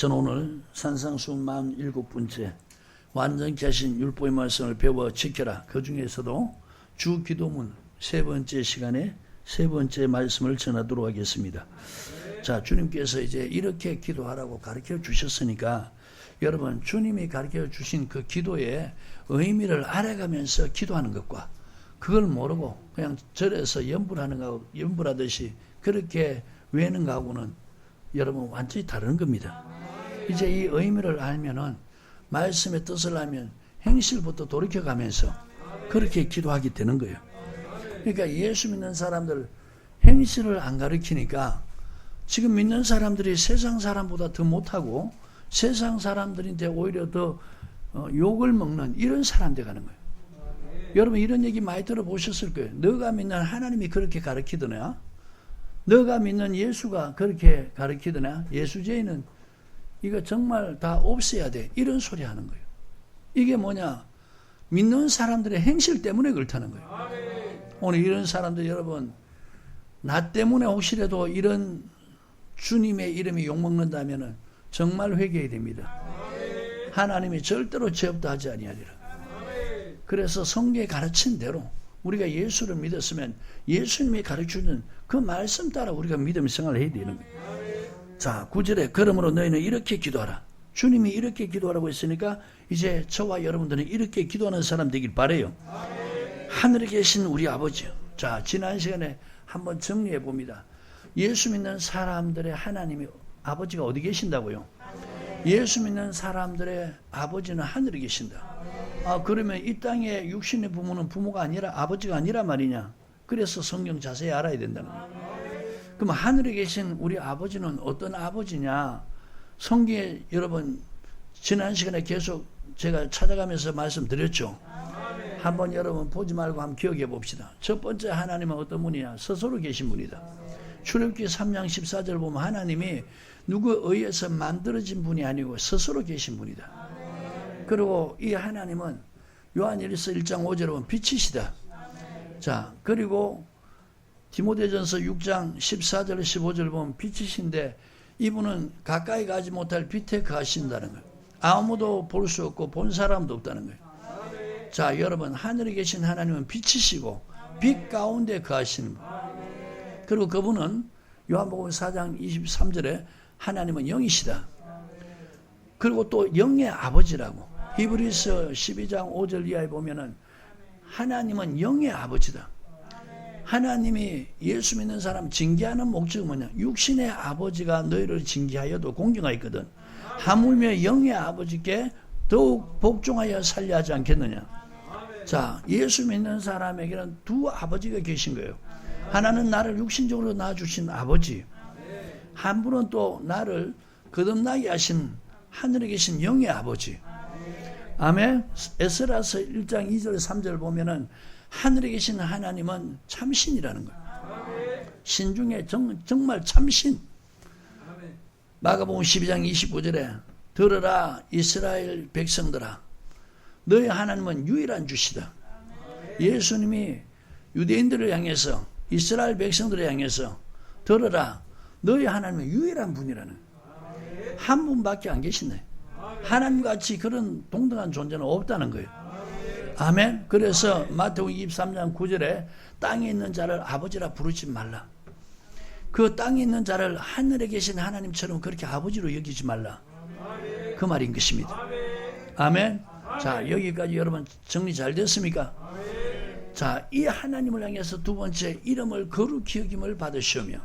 저는 오늘 산상수훈 47번째 완전케 하신 율법의 말씀을 배워 지켜라. 그 중에서도 주 기도문 세 번째 시간에 세 번째 말씀을 전하도록 하겠습니다. 자, 주님께서 이제 이렇게 기도하라고 가르쳐 주셨으니까 여러분, 주님이 가르쳐 주신 그 기도의 의미를 알아가면서 기도하는 것과 그걸 모르고 그냥 절에서 연불하듯이 그렇게 외는 거하고는 여러분 완전히 다른 겁니다. 이제 이 의미를 알면은 말씀의 뜻을 알면 행실부터 돌이켜가면서 그렇게 기도하게 되는 거예요. 그러니까 예수 믿는 사람들 행실을 안 가르치니까 지금 믿는 사람들이 세상 사람보다 더 못하고 세상 사람들인데 오히려 더 욕을 먹는 이런 사람 돼 가는 거예요. 여러분 이런 얘기 많이 들어보셨을 거예요. 너가 믿는 하나님이 그렇게 가르치더냐? 너가 믿는 예수가 그렇게 가르치더냐? 예수제의는 이거 정말 다 없애야 돼. 이런 소리 하는 거예요. 이게 뭐냐? 믿는 사람들의 행실 때문에 그렇다는 거예요. 오늘 이런 사람들 여러분, 나 때문에 혹시라도 이런 주님의 이름이 욕먹는다면 정말 회개해야 됩니다. 하나님이 절대로 죄 없다 하지 아니하리라. 그래서 성경에 가르친 대로 우리가 예수를 믿었으면 예수님이 가르치는 그 말씀 따라 우리가 믿음의 생활을 해야 되는 거예요. 자, 9절에 그러므로 너희는 이렇게 기도하라. 주님이 이렇게 기도하라고 했으니까 이제 저와 여러분들은 이렇게 기도하는 사람 되길 바라요. 하늘에 계신 우리 아버지. 자, 지난 시간에 한번 정리해 봅니다. 예수 믿는 사람들의 하나님이 아버지가 어디 계신다고요? 예수 믿는 사람들의 아버지는 하늘에 계신다. 아, 그러면 이 땅에 육신의 부모는 부모가 아니라 아버지가 아니라 말이냐? 그래서 성경 자세히 알아야 된다는 거예요. 그럼 하늘에 계신 우리 아버지는 어떤 아버지냐? 성경에 여러분 지난 시간에 계속 제가 찾아가면서 말씀드렸죠. 한번 여러분 보지 말고 한번 기억해 봅시다. 첫 번째 하나님은 어떤 분이냐? 스스로 계신 분이다. 출애굽기 3장 14절 보면 하나님이 누구에 의해서 만들어진 분이 아니고 스스로 계신 분이다. 그리고 이 하나님은 요한일서 1장 5절에 보면 빛이시다. 자, 그리고 디모데전서 6장 14절 15절 보면 빛이신데 이분은 가까이 가지 못할 빛에 거하신다는 거예요. 아무도 볼 수 없고 본 사람도 없다는 거예요. 자, 여러분 하늘에 계신 하나님은 빛이시고 빛 가운데 거하시는 분. 그리고 그분은 요한복음 4장 23절에 하나님은 영이시다. 그리고 또 영의 아버지라고 히브리서 12장 5절 이하에 보면은 하나님은 영의 아버지다. 하나님이 예수 믿는 사람 징계하는 목적은 뭐냐? 육신의 아버지가 너희를 징계하여도 공경하였거든. 하물며 영의 아버지께 더욱 복종하여 살려 하지 않겠느냐? 자, 예수 믿는 사람에게는 두 아버지가 계신 거예요. 하나는 나를 육신적으로 낳아주신 아버지, 한 분은 또 나를 거듭나게 하신 하늘에 계신 영의 아버지. 아멘. 에스라서 1장 2절 3절 보면은 하늘에 계신 하나님은 참신이라는 거예요. 신 중에 정말 참신. 마가복음 12장 25절에 들으라 이스라엘 백성들아, 너희 하나님은 유일한 주시다. 예수님이 유대인들을 향해서 이스라엘 백성들을 향해서 들으라, 너희 하나님은 유일한 분이라는 거예요. 한 분밖에 안 계시네. 하나님같이 그런 동등한 존재는 없다는 거예요. 아멘. 그래서 마태복음 23장 9절에 땅에 있는 자를 아버지라 부르지 말라. 그 땅에 있는 자를 하늘에 계신 하나님처럼 그렇게 아버지로 여기지 말라. 그 말인 것입니다. 아멘. 자, 여기까지 여러분 정리 잘 됐습니까? 자, 이 하나님을 향해서 두 번째 이름을 거룩히 여김을 받으시오며,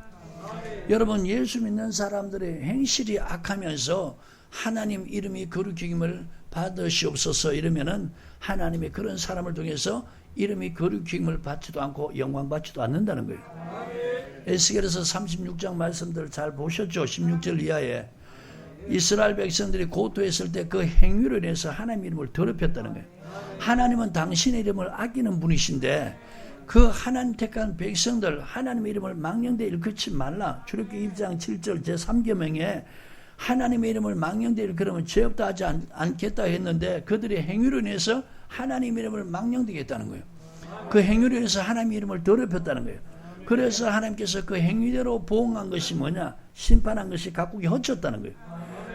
여러분 예수 믿는 사람들의 행실이 악하면서 하나님 이름이 거룩히 여김을 받으시옵소서 이러면은 하나님의 그런 사람을 통해서 이름이 거룩히 여김을 받지도 않고 영광 받지도 않는다는 거예요. 에스겔에서 36장 말씀들 잘 보셨죠? 16절 이하에 이스라엘 백성들이 고토했을 때 그 행위로 인해서 하나님 이름을 더럽혔다는 거예요. 하나님은 당신의 이름을 아끼는 분이신데 그 하나님 택한 백성들 하나님의 이름을 망령되 일컫지 말라. 출애굽기 2장 7절 제3계명에 하나님의 이름을 망령되 일컬으면 죄 없다 하지 않겠다 했는데 그들의 행위로 인해서 하나님의 이름을 망령되게 했다는 거예요. 그 행위로 인해서 하나님의 이름을 더럽혔다는 거예요. 그래서 하나님께서 그 행위대로 보응한 것이 뭐냐? 심판한 것이 각국이 헛쳤다는 거예요.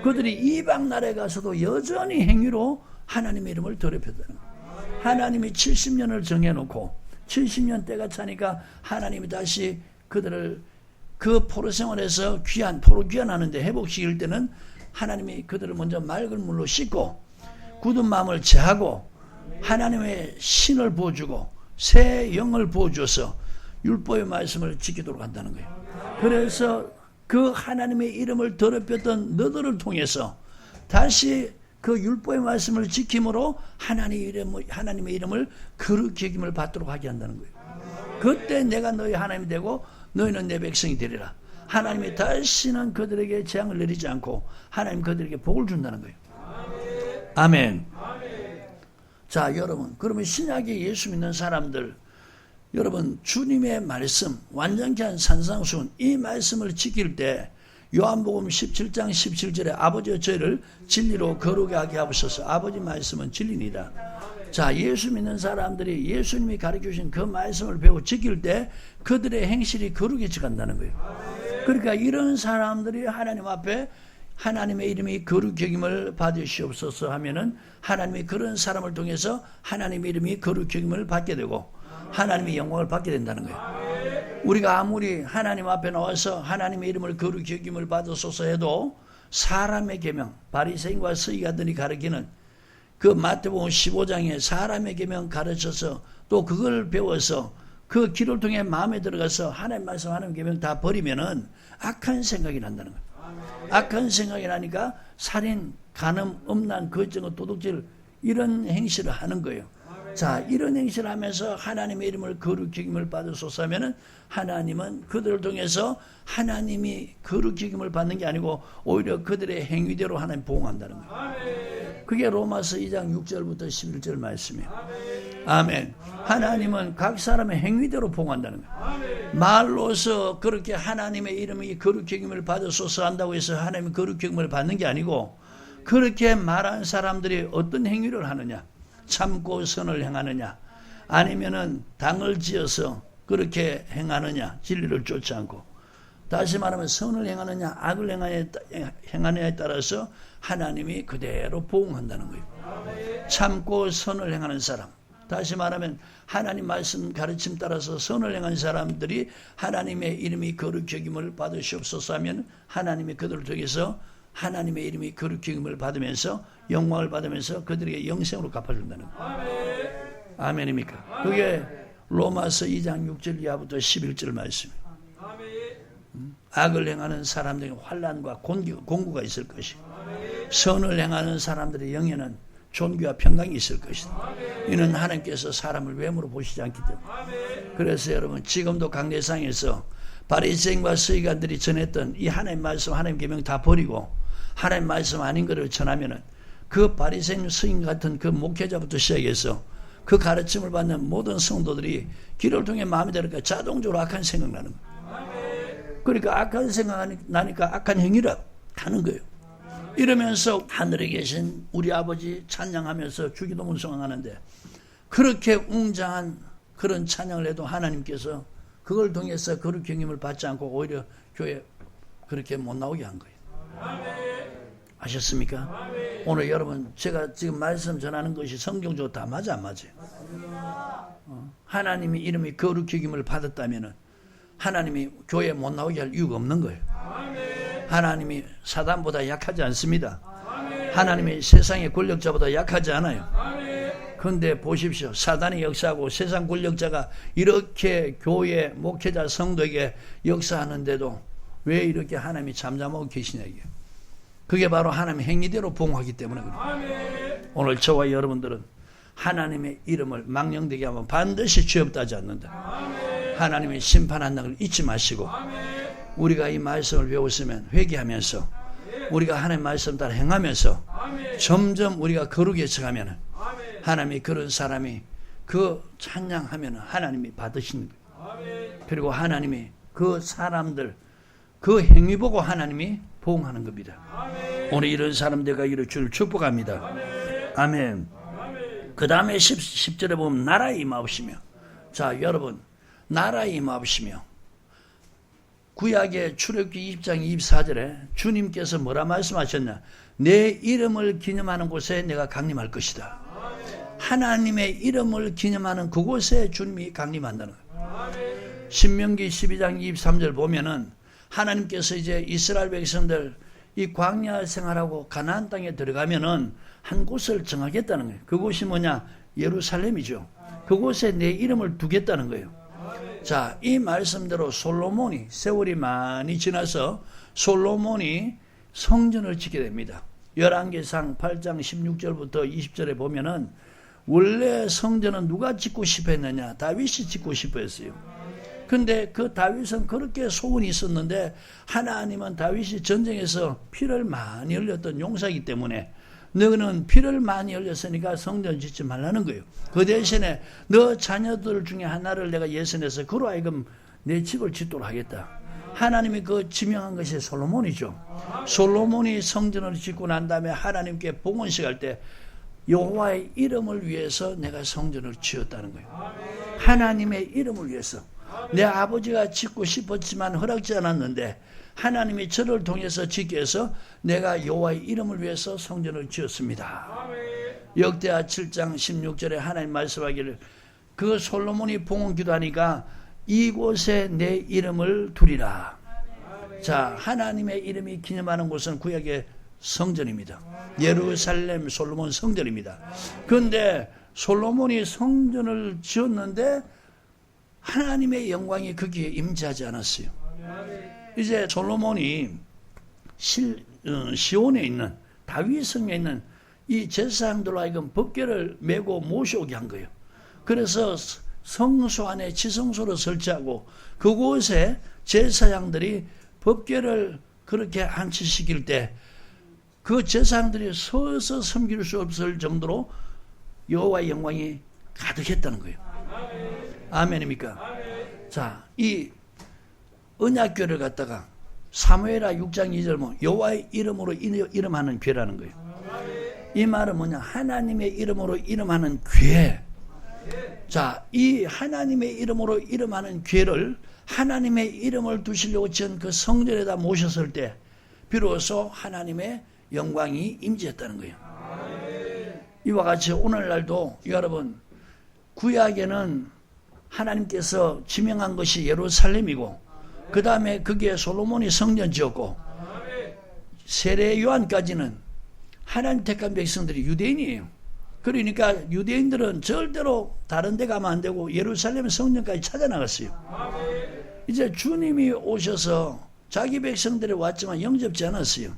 그들이 이방 나라에 가서도 여전히 행위로 하나님의 이름을 더럽혔다는 거예요. 하나님이 70년을 정해놓고 70년 때가 차니까 하나님이 다시 그들을 그 포로 생활에서 포로 귀환하는데 회복시킬 때는 하나님이 그들을 먼저 맑은 물로 씻고 굳은 마음을 제하고 하나님의 신을 부어주고 새 영을 부어줘서 율법의 말씀을 지키도록 한다는 거예요. 그래서 그 하나님의 이름을 더럽혔던 너들을 통해서 다시 그 율법의 말씀을 지킴으로 하나님의 이름을 거룩히 여김을 받도록 하게 한다는 거예요. 그때 내가 너희 하나님이 되고 너희는 내 백성이 되리라. 하나님이 다시는 그들에게 재앙을 내리지 않고 하나님 그들에게 복을 준다는 거예요. 아멘. 자, 여러분, 그러면 신약에 예수 믿는 사람들, 여러분, 주님의 말씀, 완전케 한 산상수훈, 이 말씀을 지킬 때 요한복음 17장 17절에 아버지여 저희를 진리로 거룩하게 하옵소서. 아버지 말씀은 진리니라. 자, 예수 믿는 사람들이 예수님이 가르쳐주신 그 말씀을 배워 지킬 때 그들의 행실이 거룩해져 간다는 거예요. 그러니까 이런 사람들이 하나님 앞에 하나님의 이름이 거룩히 여김을 받으시옵소서 하면은 하나님이 그런 사람을 통해서 하나님의 이름이 거룩히 여김을 받게 되고 하나님의 영광을 받게 된다는 거예요. 우리가 아무리 하나님 앞에 나와서 하나님의 이름을 거룩히 여김을 받으소서 해도 사람의 계명, 바리새인과 서기관들이 가르치는 그 마태복음 15장에 사람의 계명 가르쳐서 또 그걸 배워서 그 길을 통해 마음에 들어가서 하나님 말씀, 하나님 계명 다 버리면은 악한 생각이 난다는 거예요. 악한 생각이 나니까 살인, 간음, 음란, 거짓, 도둑질 이런 행실을 하는 거예요. 자, 이런 행실을 하면서 하나님의 이름을 거룩히 여김을 받으소서 하면은 하나님은 그들을 통해서 하나님이 거룩히 여김을 받는 게 아니고 오히려 그들의 행위대로 하나님 보응한다는 거예요. 그게 로마서 2장 6절부터 11절 말씀이에요. 아멘. 하나님은 각 사람의 행위대로 보응한다는 거예요. 말로서 그렇게 하나님의 이름이 거룩히 여김을 받으소서 한다고 해서 하나님이 거룩히 여김을 받는 게 아니고 그렇게 말한 사람들이 어떤 행위를 하느냐, 참고 선을 행하느냐, 아니면은 당을 지어서 그렇게 행하느냐, 진리를 쫓지 않고, 다시 말하면 선을 행하느냐 악을 행하느냐에 따라서 하나님이 그대로 보응한다는 거예요. 참고 선을 행하는 사람, 다시 말하면 하나님 말씀 가르침 따라서 선을 행한 사람들이 하나님의 이름이 거룩히 여김을 받으시옵소서 하면 하나님이 그들을 통해서 하나님의 이름이 거룩히 여김을 받으면서 영광을 받으면서 그들에게 영생으로 갚아준다는 거예요. 아멘입니까? 그게 로마서 2장 6절 이하부터 11절 말씀이에요. 악을 행하는 사람들에게 환난과 공구가 있을 것이고 선을 행하는 사람들의 영에는 존귀와 평강이 있을 것이다. 이는 하나님께서 사람을 외모로 보시지 않기 때문에. 그래서 여러분, 지금도 강대상에서 바리새인과 서기관들이 전했던 이 하나님 말씀, 하나님 계명 다 버리고 하나님 말씀 아닌 것을 전하면은 그 바리새인 서기관 같은 그 목회자부터 시작해서 그 가르침을 받는 모든 성도들이 길을 통해 마음에 들으니까 자동적으로 악한 생각 나는 거예요. 그러니까 악한 생각 나니까 악한 행위를 하는 거예요. 이러면서 하늘에 계신 우리 아버지 찬양하면서 주기도문 성황하는데 그렇게 웅장한 그런 찬양을 해도 하나님께서 그걸 통해서 거룩히 여김을 받지 않고 오히려 교회 그렇게 못 나오게 한 거예요. 아셨습니까? 오늘 여러분, 제가 지금 말씀 전하는 것이 성경적으로 다 맞아 안 맞아요? 하나님이 이름이 거룩히 여김을 받았다면 하나님이 교회에 못 나오게 할 이유가 없는 거예요. 하나님이 사단보다 약하지 않습니다. 하나님이 세상의 권력자보다 약하지 않아요. 그런데 보십시오. 사단이 역사하고 세상 권력자가 이렇게 교회 목회자 성도에게 역사하는데도 왜 이렇게 하나님이 잠잠하고 계시냐 이게. 그게 바로 하나님의 행위대로 보응하기 때문에 그래요. 오늘 저와 여러분들은 하나님의 이름을 망령되게 하면 반드시 죄 없다 하지 않는다. 하나님의 심판한다는 걸 잊지 마시고 우리가 이 말씀을 배웠으면 회개하면서 우리가 하나님 말씀 따라 행하면서 점점 우리가 거룩해져 가면 하나님이 그런 사람이 그 찬양하면 하나님이 받으시는 거예요. 그리고 하나님이 그 사람들 그 행위 보고 하나님이 보응하는 겁니다. 오늘 이런 사람들과 이를 주를 축복합니다. 아멘. 그 다음에 10절에 보면 나라에 임하옵시며, 자 여러분, 나라에 임하옵시며 구약의 출애굽기 20장 24절에 주님께서 뭐라 말씀하셨냐? 내 이름을 기념하는 곳에 내가 강림할 것이다. 하나님의 이름을 기념하는 그곳에 주님이 강림한다는 거예요. 신명기 12장 23절 보면은 하나님께서 이제 이스라엘 백성들 이 광야 생활하고 가나안 땅에 들어가면은 한 곳을 정하겠다는 거예요. 그곳이 뭐냐? 예루살렘이죠. 그곳에 내 이름을 두겠다는 거예요. 자, 이 말씀대로 솔로몬이 세월이 많이 지나서 솔로몬이 성전을 짓게 됩니다. 열왕기상 8장 16절부터 20절에 보면은 원래 성전은 누가 짓고 싶어 했느냐? 다윗이 짓고 싶어 했어요. 근데 그 다윗은 그렇게 소원이 있었는데 하나님은 다윗이 전쟁에서 피를 많이 흘렸던 용사이기 때문에 너는 피를 많이 흘렸으니까 성전 짓지 말라는 거예요. 그 대신에 너 자녀들 중에 하나를 내가 예선해서 그로 하여금 내 집을 짓도록 하겠다. 하나님이 그 지명한 것이 솔로몬이죠. 솔로몬이 성전을 짓고 난 다음에 하나님께 봉헌식 할 때 여호와의 이름을 위해서 내가 성전을 지었다는 거예요. 하나님의 이름을 위해서. 내 아버지가 짓고 싶었지만 허락지 않았는데 하나님이 저를 통해서 짓게 해서 내가 여호와의 이름을 위해서 성전을 지었습니다. 역대하 7장 16절에 하나님 말씀하기를 그 솔로몬이 봉헌 기도하니까 이곳에 내 이름을 두리라. 자, 하나님의 이름이 기념하는 곳은 구약의 성전입니다. 예루살렘 솔로몬 성전입니다. 그런데 솔로몬이 성전을 지었는데 하나님의 영광이 거기에 임재하지 않았어요. 이제 솔로몬이 시온에 있는 다윗성에 있는 이 제사장들로 하여금 법궤를 메고 모셔오게 한 거예요. 그래서 성소 안에 지성소를 설치하고 그곳에 제사장들이 법궤를 그렇게 안치시킬 때 그 제사장들이 서서 섬길 수 없을 정도로 여호와의 영광이 가득했다는 거예요. 아멘입니까? 자, 이 언약궤를 갖다가 사무엘하 6장 2절 뭐 여호와의 이름으로 이름하는 궤라는 거예요. 이 말은 뭐냐? 하나님의 이름으로 이름하는 궤. 자, 이 하나님의 이름으로 이름하는 궤를 하나님의 이름을 두시려고 지은 그 성전에다 모셨을 때 비로소 하나님의 영광이 임재했다는 거예요. 이와 같이 오늘날도 여러분 구약에는 하나님께서 지명한 것이 예루살렘이고 그 다음에 거기에 솔로몬이 성전 지었고 세례 요한까지는 하나님 택한 백성들이 유대인이에요. 그러니까 유대인들은 절대로 다른 데 가면 안 되고 예루살렘 성전까지 찾아나갔어요. 이제 주님이 오셔서 자기 백성들이 왔지만 영접지 않았어요.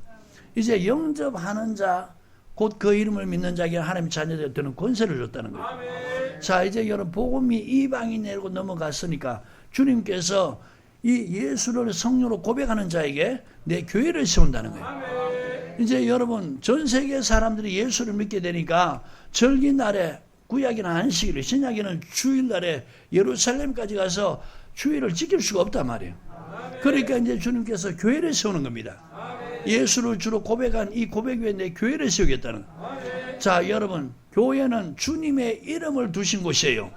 이제 영접하는 자, 곧 그 이름을 믿는 자에게 하나님 자녀들이 되는 권세를 줬다는 거예요. 자, 이제 여러분 복음이 이방인에로 넘어갔으니까 주님께서 이 예수를 성령으로 고백하는 자에게 내 교회를 세운다는 거예요. 이제 여러분 전 세계 사람들이 예수를 믿게 되니까 절기날에 구약이나 안식일, 신약에는 주일날에 예루살렘까지 가서 주일을 지킬 수가 없단 말이에요. 그러니까 이제 주님께서 교회를 세우는 겁니다. 예수를 주로 고백한 이 고백 위에 내 교회를 세우겠다는. 자, 여러분 교회는 주님의 이름을 두신 곳이에요.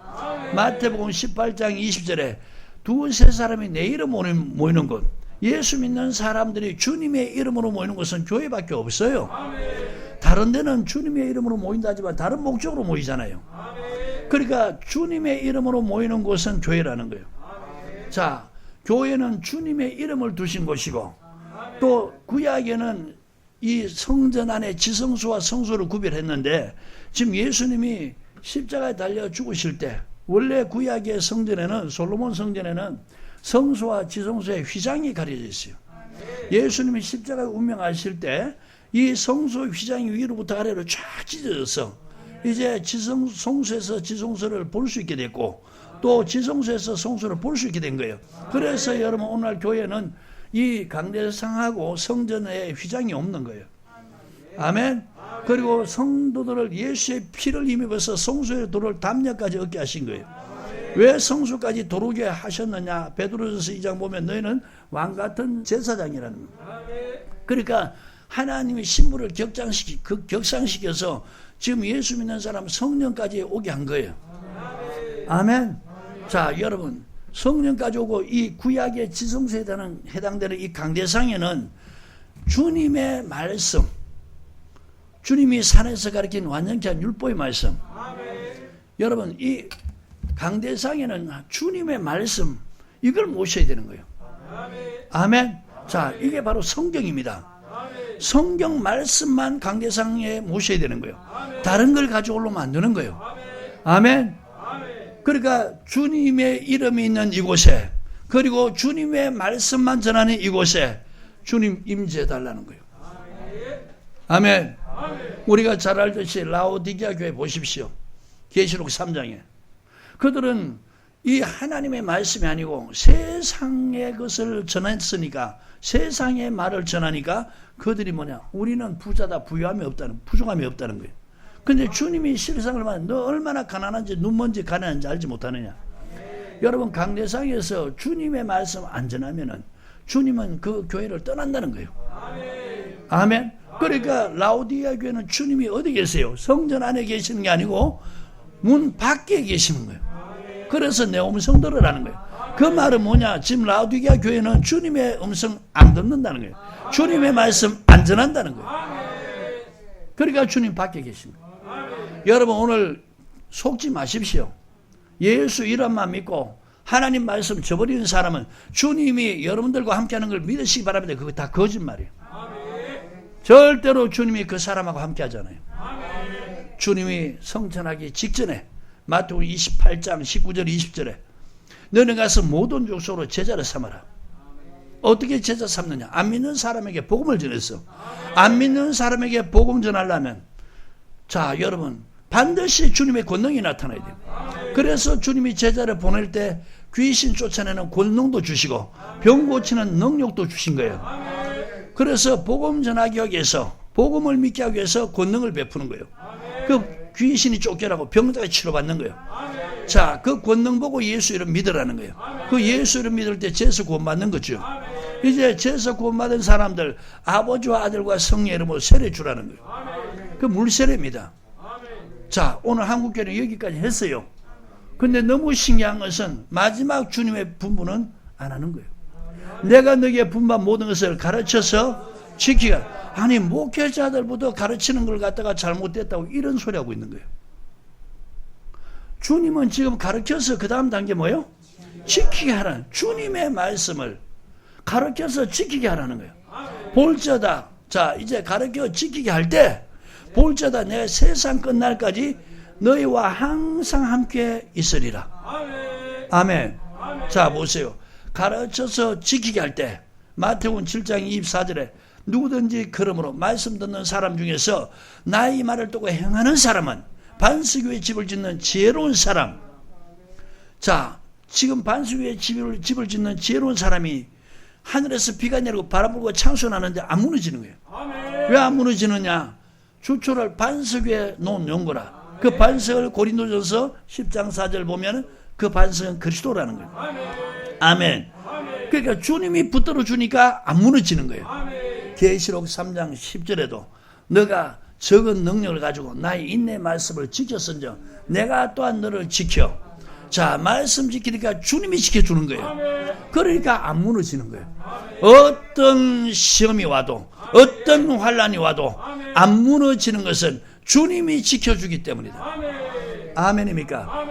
마태복음 18장 20절에 두세 사람이 내 이름 모이는 곳, 예수 믿는 사람들이 주님의 이름으로 모이는 곳은 교회밖에 없어요. 다른 데는 주님의 이름으로 모인다 하지만 다른 목적으로 모이잖아요. 그러니까 주님의 이름으로 모이는 곳은 교회라는 거예요. 자, 교회는 주님의 이름을 두신 곳이고 또 구약에는 이 성전 안에 지성소와 성소를 구별했는데 지금 예수님이 십자가에 달려 죽으실 때 원래 구약의 성전에는 솔로몬 성전에는 성소와 지성소의 휘장이 가려져 있어요. 예수님이 십자가에 운명하실 때 이 성소 휘장이 위로부터 아래로 쫙 찢어져서 이제 성소에서 지성소를 볼 수 있게 됐고 또 지성소에서 성소를 볼 수 있게 된 거예요. 그래서 여러분 오늘 교회는 이 강대상하고 성전에 휘장이 없는 거예요. 아멘. 그리고 성도들을 예수의 피를 힘입어서 성소에 들어올 담력까지 얻게 하신 거예요. 왜 성소까지 들어오게 하셨느냐? 베드로전서 2장 보면 너희는 왕같은 제사장이라는 거예요. 그러니까 하나님의 신부를 격상시켜서 지금 예수 믿는 사람 성령까지 오게 한 거예요. 아멘. 자, 여러분 성령까지 오고 이 구약의 지성소에 해당되는 이 강대상에는 주님의 말씀, 주님이 산에서 가르친 완전케 한 율법의 말씀. 여러분, 이 강대상에는 주님의 말씀, 이걸 모셔야 되는 거예요. 아멘. 자, 이게 바로 성경입니다. 성경 말씀만 강대상에 모셔야 되는 거예요. 다른 걸 가지고 올라오면 안 되는 거예요. 아멘. 그러니까 주님의 이름이 있는 이곳에, 그리고 주님의 말씀만 전하는 이곳에 주님 임재해 달라는 거예요. 아멘. 우리가 잘 알듯이 라오디게아 교회 보십시오. 계시록 3장에 그들은 이 하나님의 말씀이 아니고 세상의 것을 전했으니까, 세상의 말을 전하니까 그들이 뭐냐, 우리는 부자다, 부유함이 없다는, 부족함이 없다는 거예요. 근데 주님이 실상을 말하면 너 얼마나 가난한지, 눈먼지 가난한지 알지 못하느냐. 여러분, 강대상에서 주님의 말씀 안 전하면은 주님은 그 교회를 떠난다는 거예요. 아멘. 그러니까 라오디게아 교회는 주님이 어디 계세요? 성전 안에 계시는 게 아니고 문 밖에 계시는 거예요. 그래서 내 음성 들으라는 거예요. 그 말은 뭐냐? 지금 라오디게아 교회는 주님의 음성 안 듣는다는 거예요. 주님의 말씀 안 전한다는 거예요. 그러니까 주님 밖에 계십니다. 여러분, 오늘 속지 마십시오. 예수 이름만 믿고 하나님 말씀 저버리는 사람은 주님이 여러분들과 함께하는 걸 믿으시기 바랍니다. 그거 다 거짓말이에요. 절대로 주님이 그 사람하고 함께 하잖아요. 주님이 성천하기 직전에 마태복음 28장 19절 20절에 너는 가서 모든 족속으로 제자를 삼아라. 어떻게 제자 삼느냐? 안 믿는 사람에게 복음을 전했어. 안 믿는 사람에게 복음 전하려면, 자, 여러분, 반드시 주님의 권능이 나타나야 돼요. 그래서 주님이 제자를 보낼 때 귀신 쫓아내는 권능도 주시고 병 고치는 능력도 주신 거예요. 그래서 복음 전하기 위해서, 복음을 믿게 하기 위해서 권능을 베푸는 거예요. 그 귀신이 쫓겨나고 병자가 치료받는 거예요. 자, 그 권능 보고 예수 이름 믿으라는 거예요. 그 예수 이름 믿을 때 죄에서 구원받는 거죠. 이제 죄에서 구원받은 사람들 아버지와 아들과 성령의 이름으로 세례 주라는 거예요. 그 물세례입니다. 자, 오늘 한국교회는 여기까지 했어요. 근데 너무 신기한 것은 마지막 주님의 분부는 안 하는 거예요. 내가 너에게 분부한 모든 것을 가르쳐서 지키라. 아니, 목회자들부터 가르치는 걸 갖다가 잘못됐다고 이런 소리 하고 있는 거예요. 주님은 지금 가르쳐서 그 다음 단계 뭐예요? 지키게 하라는, 주님의 말씀을 가르쳐서 지키게 하라는 거예요. 볼자다. 자, 이제 가르쳐 지키게 할 때 볼자다, 내가 세상 끝날까지 너희와 항상 함께 있으리라. 아멘. 자, 보세요. 가르쳐서 지키게 할 때 마태복음 7장 24절에 누구든지 그러므로 말씀 듣는 사람 중에서 나의 말을 듣고 행하는 사람은 반석 위에 집을 짓는 지혜로운 사람. 자, 지금 반석 위에 집을 짓는 지혜로운 사람이 하늘에서 비가 내리고 바람 불고 창수나는데 안 무너지는 거예요. 왜 안 무너지느냐? 주초를 반석 위에 놓은 연고라. 그 반석을 고린도전서 10장 4절 보면 그 반석은 그리스도라는 거예요. 아멘. 그러니까 주님이 붙들어 주니까 안 무너지는 거예요. 계시록 3장 10절에도 너가 적은 능력을 가지고 나의 인내 말씀을 지켰은즉 내가 또한 너를 지켜. 자, 말씀 지키니까 주님이 지켜주는 거예요. 그러니까 안 무너지는 거예요. 어떤 시험이 와도, 어떤 환난이 와도 안 무너지는 것은 주님이 지켜주기 때문이다. 아멘입니까?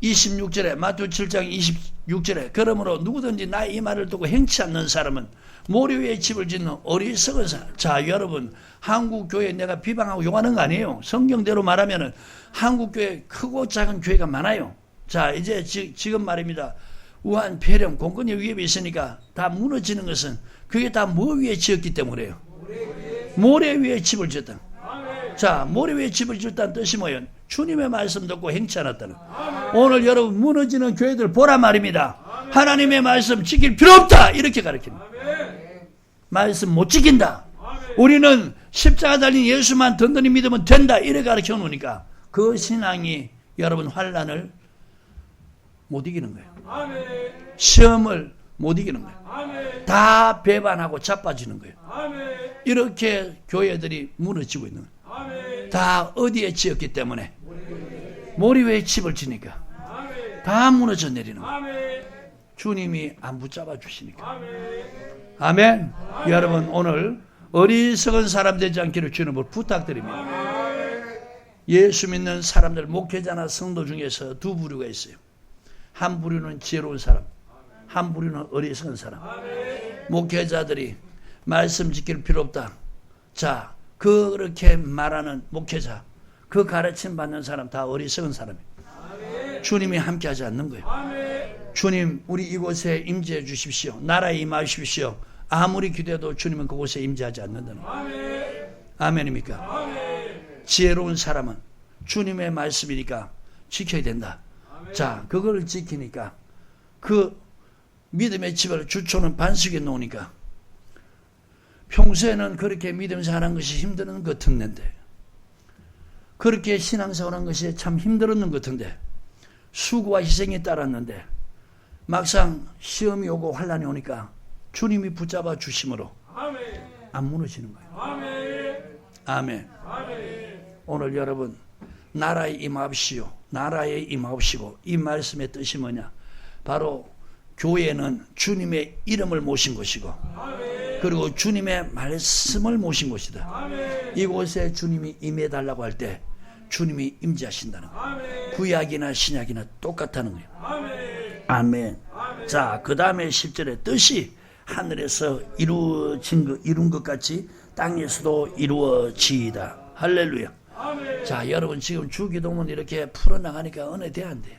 26절에 마태복음 7장 26절에 그러므로 누구든지 나의 이 말을 듣고 행치 않는 사람은 모래 위에 집을 짓는 어리석은 사람. 자, 여러분, 한국교회 내가 비방하고 욕하는 거 아니에요. 성경대로 말하면은 한국교회 크고 작은 교회가 많아요. 자, 이제 지금 말입니다. 우한, 폐렴, 공권력 위협이 있으니까 다 무너지는 것은 그게 다 뭐 위에 지었기 때문에요. 모래 위에 집을 지었다. 자, 모래 위에 집을 지었다는 뜻이 뭐예요? 주님의 말씀 듣고 행치 않았다는. 오늘 여러분 무너지는 교회들 보라 말입니다. 하나님의 말씀 지킬 필요 없다 이렇게 가르칩니다. 말씀 못 지킨다. 우리는 십자가 달린 예수만 든든히 믿으면 된다 이렇게 가르쳐 놓으니까 그 신앙이 여러분 환난을 못 이기는 거예요. 시험을 못 이기는 거예요. 다 배반하고 자빠지는 거예요. 이렇게 교회들이 무너지고 있는 거예요. 다 어디에 지었기 때문에? 모래 위에 집을 지니까. 다 무너져 내리는 거예요. 주님이 안 붙잡아 주시니까. 아멘. 여러분 오늘 어리석은 사람 되지 않기를 주님을 부탁드립니다. 예수 믿는 사람들, 목회자나 성도 중에서 두 부류가 있어요. 한 부류는 지혜로운 사람, 한 부류는 어리석은 사람. 목회자들이 말씀 지킬 필요 없다. 자, 그렇게 말하는 목회자, 그 가르침 받는 사람 다 어리석은 사람이에요. 주님이 함께 하지 않는 거예요. 주님, 우리 이곳에 임재해 주십시오. 나라에 임하십시오. 아무리 기도해도 주님은 그곳에 임재하지 않는다는 거예요. 아멘입니까? 지혜로운 사람은 주님의 말씀이니까 지켜야 된다. 자, 그걸 지키니까 그 믿음의 집을 주초는 반석에 놓으니까 평소에는 그렇게 믿음 생활하는 것이 힘든 것 같은데, 그렇게 신앙생활하는 것이 참 힘들었는 것 같은데, 수고와 희생이 따랐는데 막상 시험이 오고 환난이 오니까 주님이 붙잡아 주심으로 안 무너지는 거예요. 아멘. 오늘 여러분, 나라에 임하옵시오. 나라에 임하옵시고, 이 말씀의 뜻이 뭐냐? 바로 교회는 주님의 이름을 모신 것이고, 그리고 주님의 말씀을 모신 것이다. 이곳에 주님이 임해달라고 할 때 주님이 임재하신다는 거예요. 구약이나 신약이나 똑같다는 거예요. 아멘. 자, 그 다음에 10절에 뜻이 하늘에서 이룬 것 같이 땅에서도 이루어지이다. 할렐루야. 자, 여러분 지금 주기도문 이렇게 풀어나가니까 은혜 돼야 안 돼요?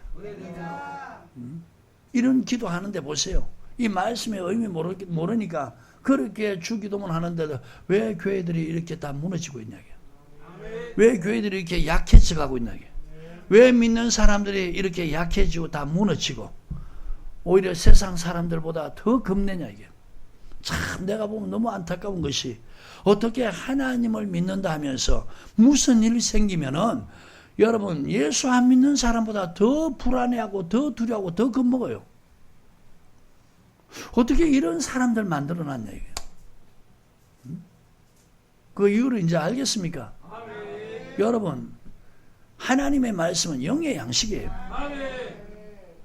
이런 기도하는데 보세요. 이 말씀의 의미 모르니까 그렇게 주기도문 하는데도 왜 교회들이 이렇게 다 무너지고 있냐고요. 왜 교회들이 이렇게 약해져 가고 있냐고요. 왜 믿는 사람들이 이렇게 약해지고 다 무너지고 오히려 세상 사람들보다 더 겁내냐 이게. 참 내가 보면 너무 안타까운 것이, 어떻게 하나님을 믿는다 하면서 무슨 일 생기면은 여러분 예수 안 믿는 사람보다 더 불안해하고 더 두려워하고 더 겁먹어요. 어떻게 이런 사람들 만들어놨냐 이게. 그 이유를 이제 알겠습니까? 여러분, 하나님의 말씀은 영의 양식이에요.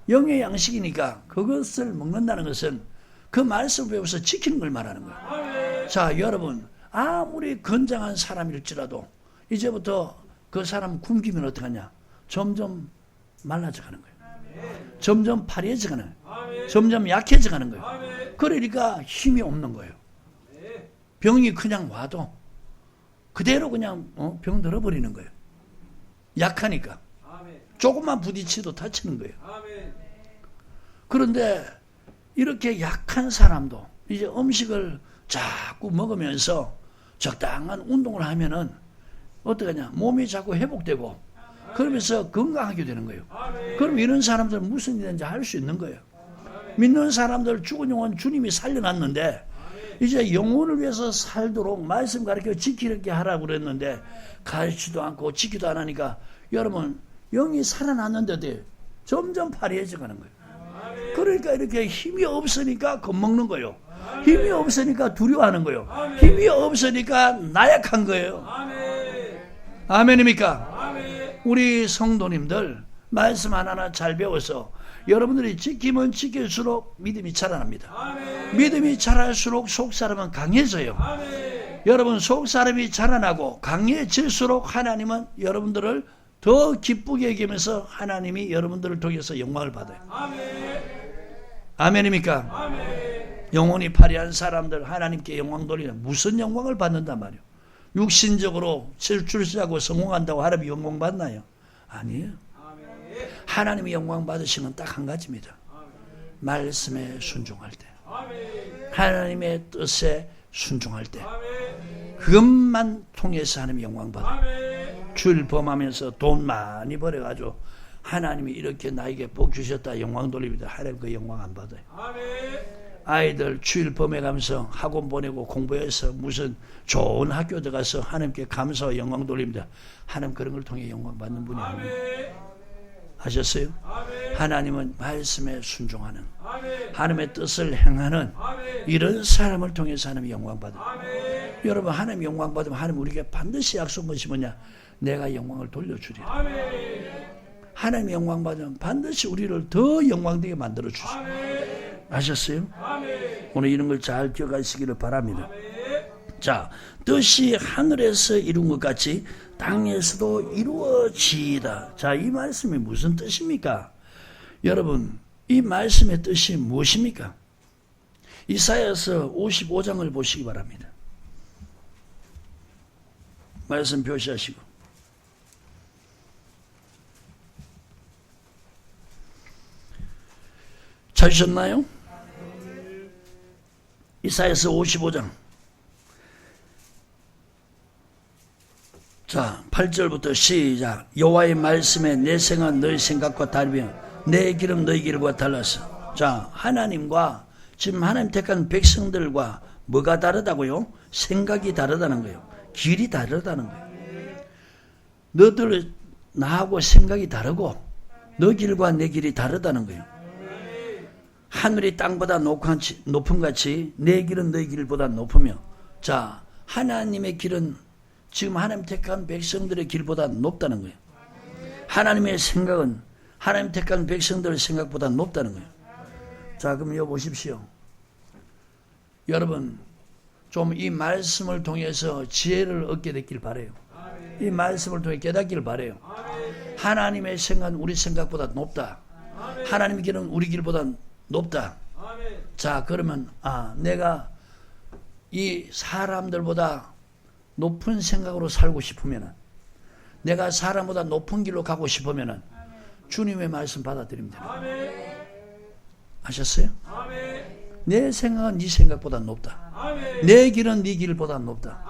영의 양식이니까 그것을 먹는다는 것은 그 말씀을 배워서 지키는 걸 말하는 거예요. 자, 여러분, 아무리 건장한 사람일지라도 이제부터 그 사람 굶기면 어떡하냐? 점점 말라져 가는 거예요. 점점 파리해져 가는 거예요. 점점 약해져 가는 거예요. 그러니까 힘이 없는 거예요. 병이 그냥 와도 그대로 그냥 병 들어버리는 거예요. 약하니까. 조금만 부딪혀도 다치는 거예요. 그런데 이렇게 약한 사람도 이제 음식을 자꾸 먹으면서 적당한 운동을 하면은 어떡하냐? 몸이 자꾸 회복되고 그러면서 건강하게 되는 거예요. 그럼 이런 사람들은 무슨 일인지 할 수 있는 거예요. 믿는 사람들 죽은 영혼 주님이 살려놨는데 이제 영혼을 위해서 살도록 말씀 가르쳐 지키게 하라고 그랬는데 가르치지도 않고 지키도 안 하니까 여러분 영이 살아났는데도 점점 파리해져 가는 거예요. 그러니까 이렇게 힘이 없으니까 겁먹는 거예요. 힘이 없으니까 두려워하는 거예요. 힘이 없으니까 나약한 거예요. 아멘입니까? 우리 성도님들 말씀 하나하나 잘 배워서 여러분들이 지키면 지킬수록 믿음이 자라납니다. 믿음이 자랄수록 속사람은 강해져요. 여러분 속사람이 자라나고 강해질수록 하나님은 여러분들을 더 기쁘게 여기면서 하나님이 여러분들을 통해서 영광을 받아요. 아멘입니까? 영혼이 파리한 사람들 하나님께 영광 돌리는 무슨 영광을 받는단 말이에요. 육신적으로 출세하고 성공한다고 하나님이 영광 받나요? 아니에요. 하나님이 영광 받으시는 딱 한 가지입니다. 말씀에 순종할 때, 하나님의 뜻에 순종할 때, 그것만 통해서 하나님이 영광 받아요. 주일 범하면서 돈 많이 벌어가지고 하나님이 이렇게 나에게 복 주셨다 영광 돌립니다. 하나님 그 영광 안 받아요. 아이들 주일 범해가면서 학원 보내고 공부해서 무슨 좋은 학교 들어가서 하나님께 감사와 영광 돌립니다. 하나님 그런 걸 통해 영광 받는 분이 아니에요. 아셨어요? 하나님은 말씀에 순종하는, 하나님의 뜻을 행하는 이런 사람을 통해서 하나님이 영광 받아요. 여러분 하나님 영광 받으면 하나님 우리에게 반드시 약속한 것이 뭐냐? 내가 영광을 돌려주리라. 하나님의 영광 받으면 반드시 우리를 더 영광되게 만들어 주시고. 아셨어요? 오늘 이런 걸 잘 기억하시기를 바랍니다. 자, 뜻이 하늘에서 이룬 것 같이 땅에서도 이루어지이다. 자, 이 말씀이 무슨 뜻입니까? 여러분, 이 말씀의 뜻이 무엇입니까? 이사야서 55장을 보시기 바랍니다. 말씀 표시하시고. 찾으셨나요? 이사야서 55장. 자, 8절부터 시작. 여호와의 말씀에 내 생각 너희 생각과 다르며 내 길은 너희 길과 달라서. 자, 하나님과 지금 하나님 택한 백성들과 뭐가 다르다고요? 생각이 다르다는 거예요. 길이 다르다는 거예요. 너들 나하고 생각이 다르고 너 길과 내 길이 다르다는 거예요. 하늘이 땅보다 높은 같이 내 길은 너희 길보다 높으며. 자, 하나님의 길은 지금 하나님 택한 백성들의 길보다 높다는 거예요. 하나님의 생각은 하나님 택한 백성들의 생각보다 높다는 거예요. 자, 그럼 여기 보십시오. 여러분, 좀 이 말씀을 통해서 지혜를 얻게 됐길 바라요. 이 말씀을 통해 깨닫기를 바라요. 하나님의 생각은 우리 생각보다 높다. 하나님의 길은 우리 길보다 높다. 자, 그러면 내가 이 사람들보다 높은 생각으로 살고 싶으면, 내가 사람보다 높은 길로 가고 싶으면 주님의 말씀 받아들이면 됩니다. 아셨어요? 내 생각은 네 생각보다 높다. 내 길은 네 길보다 높다.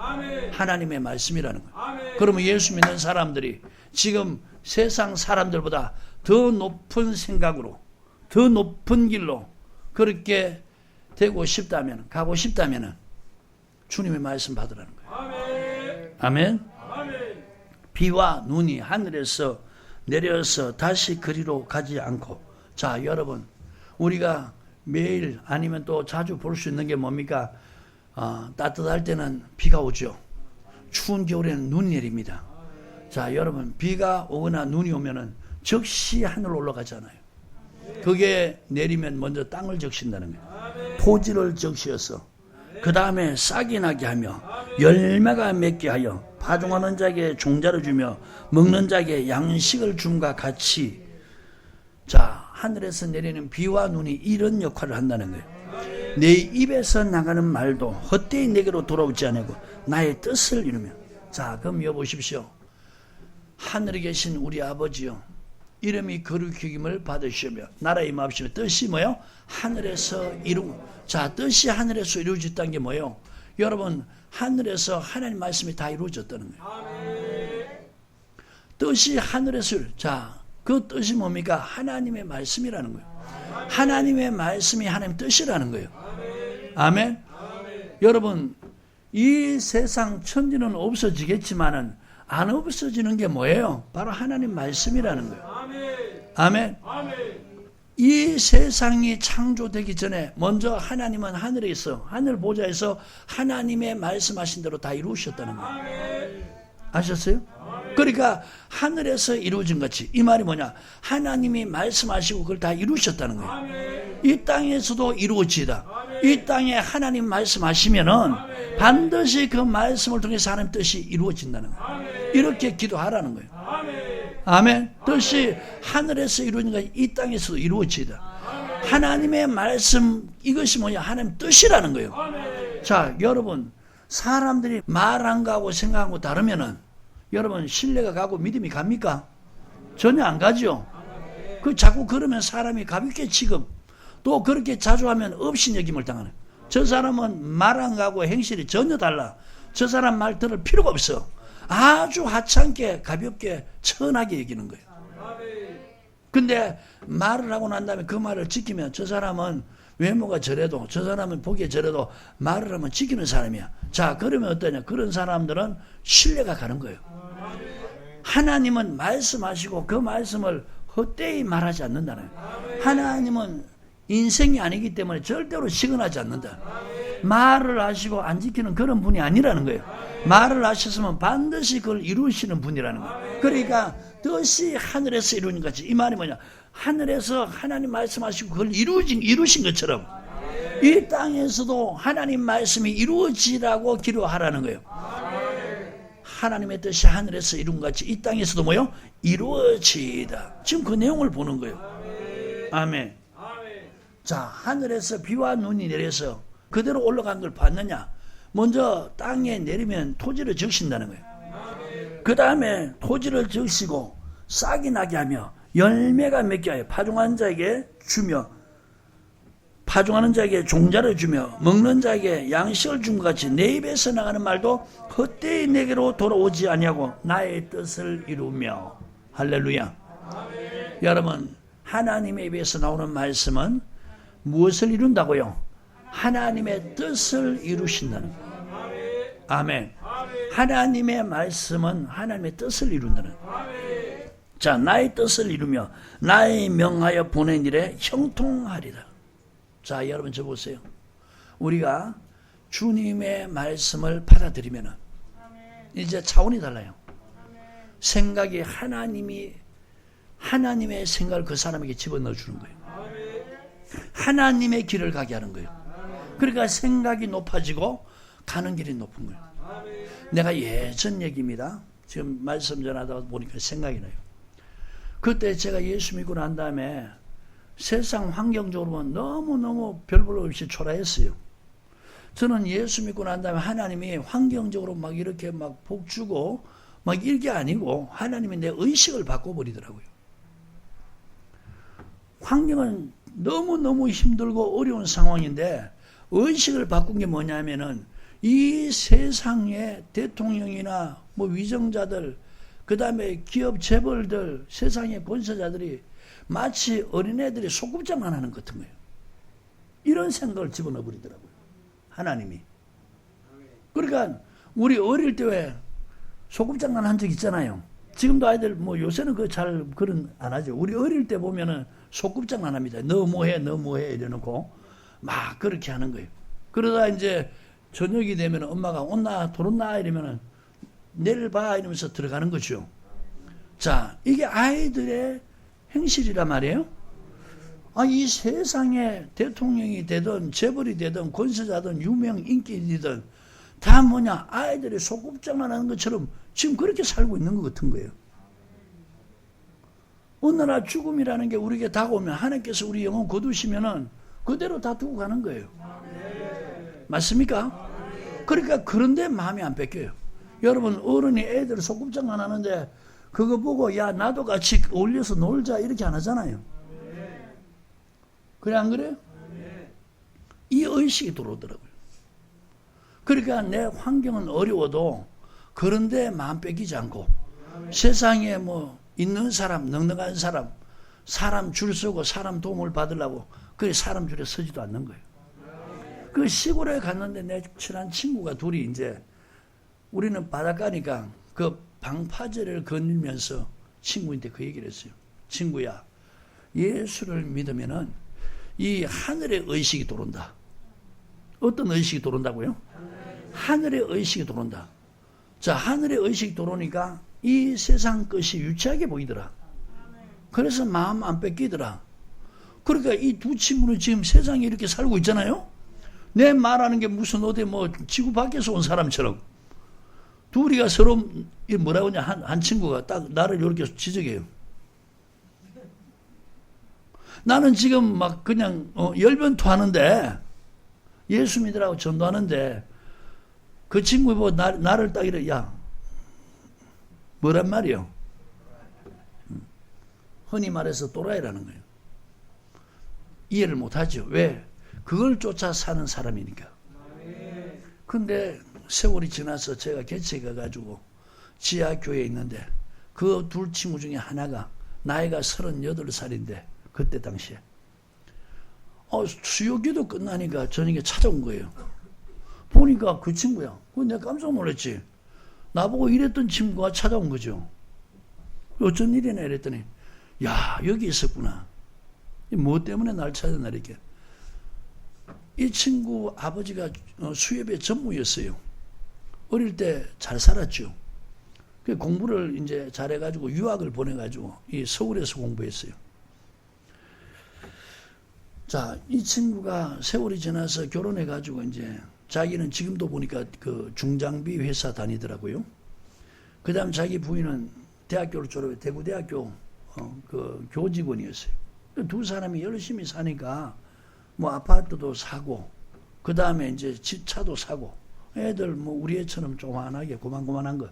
하나님의 말씀이라는 거예요. 그러면 예수 믿는 사람들이 지금 세상 사람들보다 더 높은 생각으로, 더 높은 길로 그렇게 되고 싶다면, 가고 싶다면 주님의 말씀 받으라는 거예요. 아멘. 비와 눈이 하늘에서 내려서 다시 그리로 가지 않고. 자, 여러분, 우리가 매일 아니면 또 자주 볼 수 있는 게 뭡니까? 따뜻할 때는 비가 오죠. 추운 겨울에는 눈이 내립니다. 자, 여러분, 비가 오거나 눈이 오면은 즉시 하늘로 올라가잖아요. 그게 내리면 먼저 땅을 적신다는 거예요. 토지를 적시어서 그 다음에 싹이 나게 하며 열매가 맺게 하여 파종하는 자에게 종자를 주며 먹는 자에게 양식을 줌과 같이. 자, 하늘에서 내리는 비와 눈이 이런 역할을 한다는 거예요. 내 입에서 나가는 말도 헛되이 내게로 돌아오지 않고 나의 뜻을 이루며. 자, 그럼 여보십시오. 하늘에 계신 우리 아버지요, 이름이 거룩히 여김을 받으시며 나라의 임하시며 뜻이 뭐요? 하늘에서 이루고. 자, 뜻이 하늘에서 이루어졌다는 게 뭐예요? 여러분, 하늘에서 하나님 말씀이 다 이루어졌다는 거예요. 뜻이 하늘에서. 자, 그 뜻이 뭡니까? 하나님의 말씀이라는 거예요. 하나님의 말씀이 하나님 뜻이라는 거예요. 아멘. 여러분, 이 세상 천지는 없어지겠지만은 안 없어지는 게 뭐예요? 바로 하나님 말씀이라는 거예요. 아멘. 이 세상이 창조되기 전에 먼저 하나님은 하늘에 있어, 하늘 보좌에서 하나님의 말씀하신 대로 다 이루셨다는 거예요. 아셨어요? 그러니까 하늘에서 이루어진 것이, 이 말이 뭐냐? 하나님이 말씀하시고 그걸 다 이루셨다는 거예요. 이 땅에서도 이루어지다. 이 땅에 하나님 말씀하시면은 반드시 그 말씀을 통해서 하나님 뜻이 이루어진다는 거예요. 이렇게 기도하라는 거예요. 아멘. 뜻이 하늘에서 이루어진 것이 이 땅에서도 이루어지다. 하나님의 말씀, 이것이 뭐냐? 하나님 뜻이라는 거예요. 자, 여러분, 사람들이 말한 거하고 생각한 거 다르면은 여러분, 신뢰가 가고 믿음이 갑니까? 전혀 안 가죠. 그 자꾸 그러면 사람이 가볍게 취급, 또 그렇게 자주 하면 업신여김을 당하는. 저 사람은 말한 거하고 행실이 전혀 달라. 저 사람 말 들을 필요가 없어. 아주 하찮게, 가볍게, 천하게 여기는 거예요. 근데 말을 하고 난 다음에 그 말을 지키면 저 사람은 외모가 저래도, 저 사람은 보기에 저래도 말을 하면 지키는 사람이야. 자, 그러면 어떠냐? 그런 사람들은 신뢰가 가는 거예요. 하나님은 말씀하시고 그 말씀을 헛되이 말하지 않는다는 거예요. 하나님은 인생이 아니기 때문에 절대로 시건하지 않는다. 말을 하시고 안 지키는 그런 분이 아니라는 거예요. 말을 하셨으면 반드시 그걸 이루시는 분이라는 거예요. 그러니까 뜻이 하늘에서 이루는 것이, 이 말이 뭐냐, 하늘에서 하나님 말씀하시고 그걸 이루신 것처럼 이 땅에서도 하나님 말씀이 이루어지라고 기도하라는 거예요. 하나님의 뜻이 하늘에서 이룬 것 같이 이 땅에서도 뭐요? 이루어지다. 지금 그 내용을 보는 거예요. 아멘. 자, 하늘에서 비와 눈이 내려서 그대로 올라간 걸 봤느냐? 먼저 땅에 내리면 토지를 적신다는 거예요. 그 다음에 토지를 적시고 싹이 나게 하며 열매가 맺게 하여 파종하는 자에게 주며, 파종하는 자에게 종자를 주며 먹는 자에게 양식을 준 것 같이 내 입에서 나가는 말도 헛되이 내게로 돌아오지 아니하고 나의 뜻을 이루며. 할렐루야. 여러분, 하나님의 입에서 나오는 말씀은 무엇을 이룬다고요? 하나님의 뜻을 이루신다는 거예요. 아멘. 하나님의 말씀은 하나님의 뜻을 이룬다는 거예요. 자, 나의 뜻을 이루며 나의 명하여 보낸 일에 형통하리라. 자, 여러분 저 보세요. 우리가 주님의 말씀을 받아들이면 이제 차원이 달라요. 생각이 하나님의 생각을 그 사람에게 집어넣어 주는 거예요. 하나님의 길을 가게 하는 거예요. 그러니까 생각이 높아지고 가는 길이 높은 거예요. 내가 예전 얘기입니다. 지금 말씀 전하다 보니까 생각이 나요. 그때 제가 예수 믿고 난 다음에 세상 환경적으로 너무너무 별 볼 없이 초라했어요. 저는 예수 믿고 난 다음에 하나님이 환경적으로 막 이렇게 막 복 주고 막 이게 아니고 하나님이 내 의식을 바꿔버리더라고요. 환경은 너무너무 힘들고 어려운 상황인데 의식을 바꾼 게 뭐냐면은 이 세상의 대통령이나 뭐 위정자들, 그 다음에 기업 재벌들, 세상의 권세자들이 마치 어린애들이 소꿉장난 하는 것 같은 거예요. 이런 생각을 집어넣어 버리더라고요. 하나님이. 그러니까 우리 어릴 때 왜 소꿉장난 한 적 있잖아요. 지금도 아이들 뭐 요새는 그런 안 하죠. 우리 어릴 때 보면은 소꿉장난 합니다. 너 뭐해 이래놓고 막 그렇게 하는 거예요. 그러다 이제 저녁이 되면 엄마가 온나 들었나 이러면은 내일 봐 이러면서 들어가는 거죠. 자, 이게 아이들의 행실이란 말이에요. 이 세상에 대통령이 되든 재벌이 되든 권세자든 유명 인기이든 다 뭐냐, 아이들이 소꿉장난 하는 것처럼 지금 그렇게 살고 있는 것 같은 거예요. 어느 날 죽음이라는 게 우리에게 다가오면 하나님께서 우리 영혼 거두시면은 그대로 다 두고 가는 거예요. 맞습니까? 그러니까 그런데 마음이 안 뺏겨요. 여러분, 어른이 애들 소꿉장난 하는데 그거 보고 야 나도 같이 어울려서 놀자 이렇게 안 하잖아요. 그래 안 그래요? 이 의식이 들어오더라고요. 그러니까 내 환경은 어려워도 그런데 마음 뺏기지 않고 세상에 뭐 있는 사람, 넉넉한 사람 줄 서고 사람 도움을 받으려고 그래 사람 줄에 서지도 않는 거예요. 그 시골에 갔는데 내 친한 친구가 둘이 이제 우리는 바닷가니까 그 방파제를 거닐면서 친구인데 그 얘기를 했어요. 친구야, 예수를 믿으면은 이 하늘의 의식이 들어온다. 어떤 의식이 들어온다고요? 하늘의 의식이 들어온다. 자, 하늘의 의식이 들어오니까 이 세상 것이 유치하게 보이더라. 그래서 마음 안 뺏기더라. 그러니까 이 두 친구는 지금 세상에 이렇게 살고 있잖아요. 내 말하는 게 무슨 어디 뭐 지구 밖에서 온 사람처럼 둘이가 서로 뭐라고 하냐, 한 친구가 딱 나를 이렇게 지적해요. 나는 지금 막 그냥 열변토 하는데 예수 믿으라고 전도하는데 그 친구 보고 나를 딱 이래, 야 뭐란 말이요? 흔히 말해서 또라이라는 거예요. 이해를 못하죠. 왜? 그걸 쫓아 사는 사람이니까. 근데 세월이 지나서 제가 개척해 가가지고 지하교회에 있는데 그 둘 친구 중에 하나가 나이가 38살인데 그때 당시에 수요기도 끝나니까 저녁에 찾아온 거예요. 보니까 그 친구야. 내가 깜짝 놀랐지. 나보고 이랬던 친구가 찾아온 거죠. 어쩐 일이냐 이랬더니 야 여기 있었구나. 뭐 때문에 날 찾았나 이렇게. 이 친구 아버지가 수협의 전무였어요. 어릴 때 잘 살았죠. 그 공부를 이제 잘해가지고 유학을 보내가지고 이 서울에서 공부했어요. 자, 이 친구가 세월이 지나서 결혼해가지고 이제 자기는 지금도 보니까 그 중장비 회사 다니더라고요. 그 다음 자기 부인은 대학교를 졸업해 대구대학교 그 교직원이었어요. 두 사람이 열심히 사니까 뭐 아파트도 사고 그 다음에 이제 집차도 사고 애들 뭐 우리 애처럼 조만하게 고만고만한 거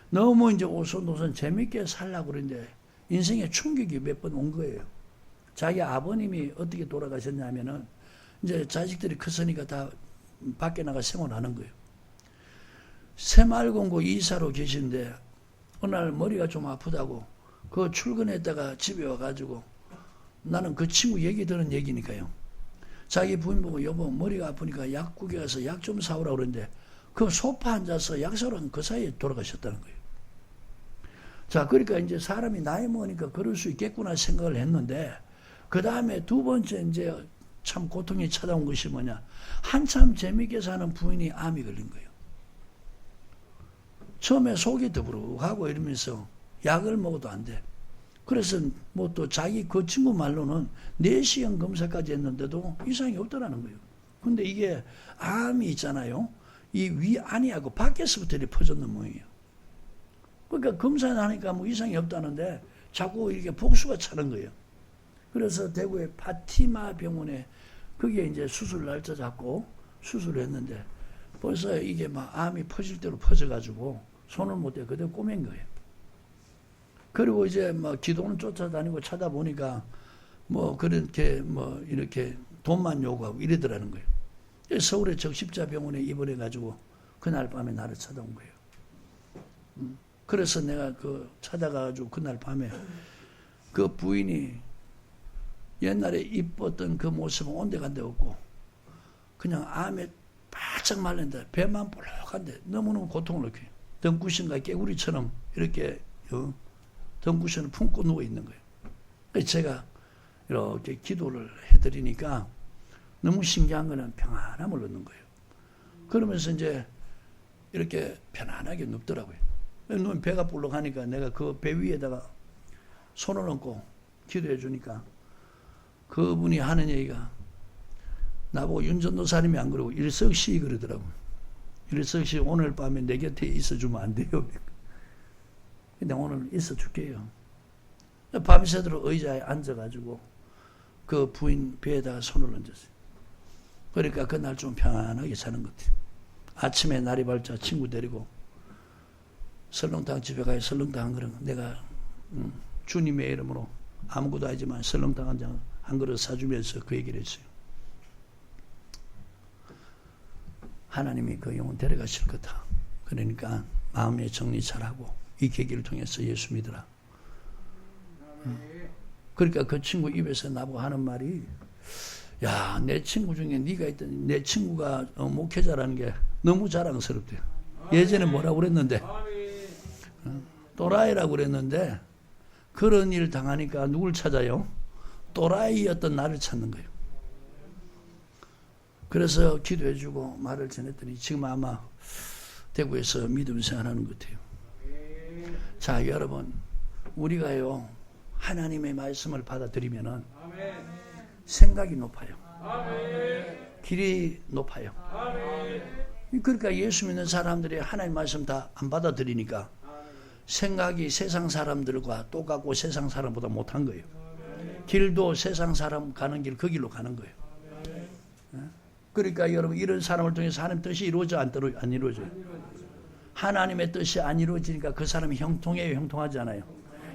너무 이제 오손도손 재밌게 살려고 그러는데 인생에 충격이 몇 번 온 거예요. 자기 아버님이 어떻게 돌아가셨냐면은 이제 자식들이 컸으니까 다 밖에 나가 생활하는 거예요. 새마을금고 이사로 계신데 어느 날 머리가 좀 아프다고 그 출근했다가 집에 와가지고 나는 그 친구 얘기 들은 얘기니까요. 자기 부인 보고 여보 머리가 아프니까 약국에 가서 약 좀 사오라 그러는데 그 소파 앉아서 약 사오라는 그 사이에 돌아가셨다는 거예요. 자, 그러니까 이제 사람이 나이 먹으니까 그럴 수 있겠구나 생각을 했는데 그 다음에 두 번째 이제 참 고통이 찾아온 것이 뭐냐. 한참 재밌게 사는 부인이 암이 걸린 거예요. 처음에 속이 더부룩하고 이러면서 약을 먹어도 안 돼. 그래서 뭐 또 자기 그 친구 말로는 내시경 검사까지 했는데도 이상이 없더라는 거예요. 근데 이게 암이 있잖아요. 이 위 안이하고 밖에서부터 이렇게 퍼졌는 모양이에요. 그러니까 검사를 하니까 뭐 이상이 없다는데 자꾸 이렇게 복수가 차는 거예요. 그래서 대구의 파티마 병원에 거기에 이제 수술 날짜 잡고 수술을 했는데 벌써 이게 막 암이 퍼질 대로 퍼져가지고 손을 못 대 그대로 꼬맨 거예요. 그리고 이제 뭐 기도는 쫓아다니고 찾아보니까 뭐 그렇게 뭐 이렇게 돈만 요구하고 이러더라는 거예요. 서울의 적십자병원에 입원해가지고 그날 밤에 나를 찾아온 거예요. 그래서 내가 그 찾아가가지고 그날 밤에 그 부인이 옛날에 이뻤던 그 모습은 온데간데 없고 그냥 암에 바짝 말른다. 배만 볼록한데 너무너무 고통을 느껴요. 덩구신과 깨구리처럼 이렇게 덩구신을 품고 누워 있는 거예요. 그래서 제가 이렇게 기도를 해드리니까 너무 신기한 거는 평안함을 얻는 거예요. 그러면서 이제 이렇게 편안하게 눕더라고요. 누우면 배가 볼록하니까 내가 그 배 위에다가 손을 얹고 기도해 주니까 그분이 하는 얘기가 나보고 윤전도사님이 안 그러고 일석시 그러더라고. 일석시 오늘 밤에 내 곁에 있어주면 안 돼요. 근데 오늘 있어줄게요. 밤새도록 의자에 앉아가지고 그 부인 배에다가 손을 얹었어요. 그러니까 그날 좀 평안하게 사는 것 같아요. 아침에 날이 밝자 친구 데리고 설렁탕 집에 가서 설렁탕 한 그릇 내가 주님의 이름으로 아무것도 아니지만 설렁탕 한 그릇 사주면서 그 얘기를 했어요. 하나님이 그 영혼 데려가실 거다. 그러니까 마음의 정리 잘하고 이 계기를 통해서 예수 믿으라. 그러니까 그 친구 입에서 나보고 하는 말이 야, 내 친구 중에 네가 있던 내 친구가 목회자라는 게 너무 자랑스럽대요. 예전에 뭐라고 그랬는데 또라이라고 그랬는데 그런 일 당하니까 누굴 찾아요? 또라이였던 나를 찾는 거예요. 그래서 기도해주고 말을 전했더니 지금 아마 대구에서 믿음 생활하는 것 같아요. 자, 여러분 우리가요 하나님의 말씀을 받아들이면은 생각이 높아요. 길이 높아요. 그러니까 예수 믿는 사람들이 하나님 말씀 다 안 받아들이니까 생각이 세상 사람들과 똑같고 세상 사람보다 못한 거예요. 길도 세상 사람 가는 길 그 길로 가는 거예요. 그러니까 여러분 이런 사람을 통해서 하나님 뜻이 이루어져 안 이루어져요? 하나님의 뜻이 안 이루어지니까 그 사람이 형통해요? 형통하지 않아요?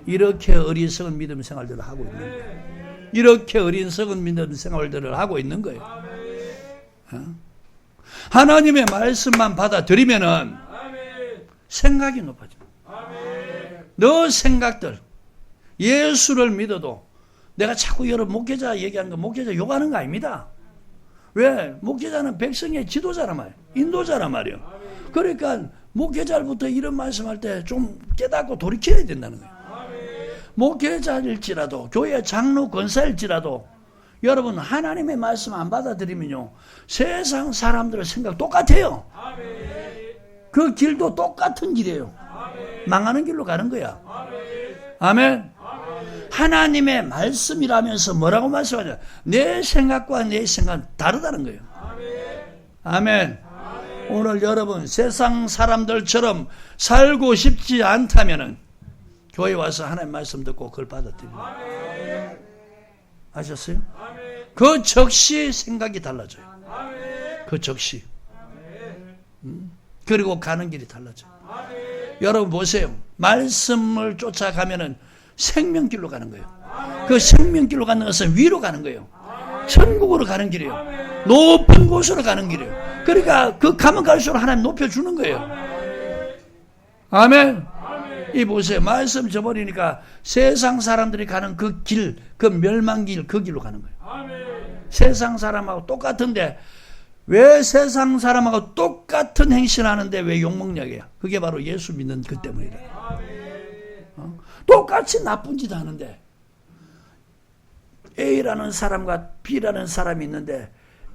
이렇게 어리석은 믿음 생활들을 하고 있는 거예요. 이렇게 어리석은 믿음 생활들을 하고 있는 거예요. 하나님의 말씀만 받아들이면은 생각이 높아집니다. 너 생각들 예수를 믿어도 내가 자꾸 여러분 목회자 얘기하는 거 목회자 욕하는 거 아닙니다. 왜? 목회자는 백성의 지도자란 말이에요. 인도자란 말이에요. 그러니까 목회자부터 이런 말씀할 때 좀 깨닫고 돌이켜야 된다는 거예요. 목회자일지라도 교회 장로 권사일지라도 여러분 하나님의 말씀 안 받아들이면요 세상 사람들의 생각 똑같아요. 그 길도 똑같은 길이에요. 망하는 길로 가는 거야. 아멘. 하나님의 말씀이라면서 뭐라고 말씀하냐? 내 생각과 내 생각은 다르다는 거예요. 아멘. 오늘 여러분 세상 사람들처럼 살고 싶지 않다면은 교회 와서 하나님 말씀 듣고 그걸 받아들여요. 아셨어요? 그 즉시 생각이 달라져요. 그 즉시. 그리고 가는 길이 달라져요. 여러분 보세요. 말씀을 쫓아가면은 생명길로 가는 거예요. 그 생명길로 가는 것은 위로 가는 거예요. 천국으로 가는 길이에요. 높은 곳으로 가는 길이에요. 그러니까 그 가면 갈수록 하나님 높여주는 거예요. 아멘. 이 보세요. 말씀 저버리니까 세상 사람들이 가는 그 길, 그 멸망길, 그 길로 가는 거예요. 세상 사람하고 똑같은데 왜 세상 사람하고 똑같은 행실을 하는데 왜 욕먹냐고요. 그게 바로 예수 믿는 그 때문이다. 똑같이 나쁜 짓 하는데 A라는 사람과 B라는 사람이 있는데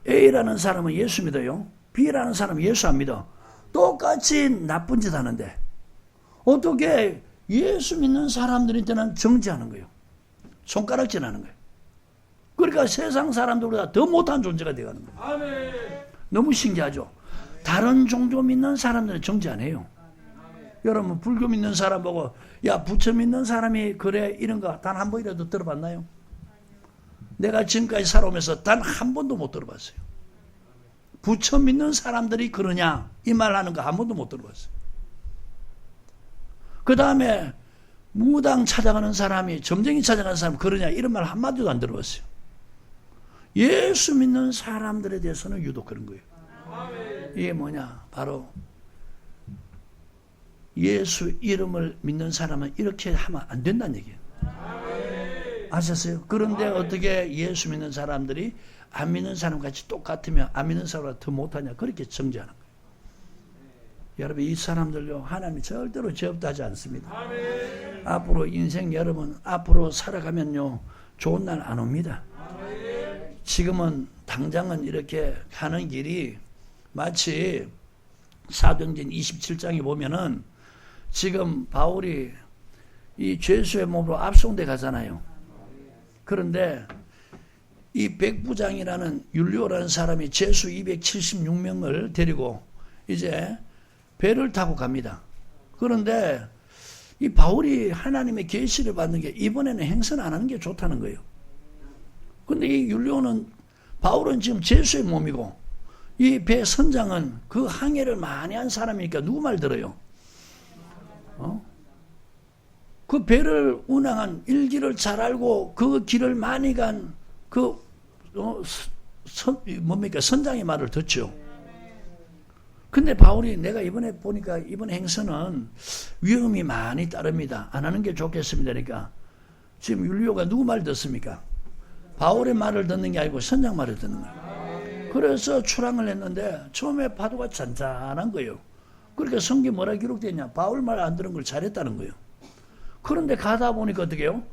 A라는 사람은 예수 믿어요. B라는 사람은 예수 안 믿어. 똑같이 나쁜 짓 하는데 어떻게 예수 믿는 사람들한테는 정죄하는 거예요. 손가락질 하는 거예요. 그러니까 세상 사람들보다 더 못한 존재가 되어가는 거예요. 아멘. 너무 신기하죠. 다른 종교 믿는 사람들은 정죄 안 해요. 여러분 불교 믿는 사람 보고 야 부처 믿는 사람이 그래 이런 거 단 한 번이라도 들어봤나요? 내가 지금까지 살아오면서 단 한 번도 못 들어봤어요. 부처 믿는 사람들이 그러냐 이 말 하는 거 한 번도 못 들어봤어요. 그 다음에 무당 찾아가는 사람이 점쟁이 찾아가는 사람 그러냐 이런 말 한마디도 안 들어봤어요. 예수 믿는 사람들에 대해서는 유독 그런 거예요. 이게 뭐냐 바로 예수 이름을 믿는 사람은 이렇게 하면 안 된다는 얘기예요. 아셨어요? 그런데 어떻게 예수 믿는 사람들이 안 믿는 사람같이 똑같으면 안 믿는 사람보다 더 못하냐 그렇게 정죄하는 거예요. 여러분 이 사람들요 하나님이 절대로 죄 없다 하지 않습니다. 앞으로 인생 여러분 앞으로 살아가면요 좋은 날 안 옵니다. 지금은 당장은 이렇게 가는 길이 마치 사도행전 27장에 보면은 지금 바울이 이 죄수의 몸으로 압송돼 가잖아요. 그런데 이 백부장이라는 율리오라는 사람이 죄수 276명을 데리고 이제 배를 타고 갑니다. 그런데 이 바울이 하나님의 계시를 받는 게 이번에는 행선 안 하는 게 좋다는 거예요. 근데 이 율리오는 바울은 지금 죄수의 몸이고 이 배 선장은 그 항해를 많이 한 사람이니까 누구 말 들어요? 그 배를 운항한 일기를 잘 알고 그 길을 많이 간 그 선장의 말을 듣죠. 근데 바울이 내가 이번에 보니까 이번 행선은 위험이 많이 따릅니다. 안 하는 게 좋겠습니다. 그러니까 지금 율리오가 누구 말 듣습니까? 바울의 말을 듣는 게 아니고 선장 말을 듣는 거예요. 그래서 출항을 했는데 처음에 파도가 잔잔한 거예요. 그러니까 성경에 뭐라 기록되냐? 바울 말 안 들은 걸 잘했다는 거예요. 그런데 가다 보니까 어떻게 해요?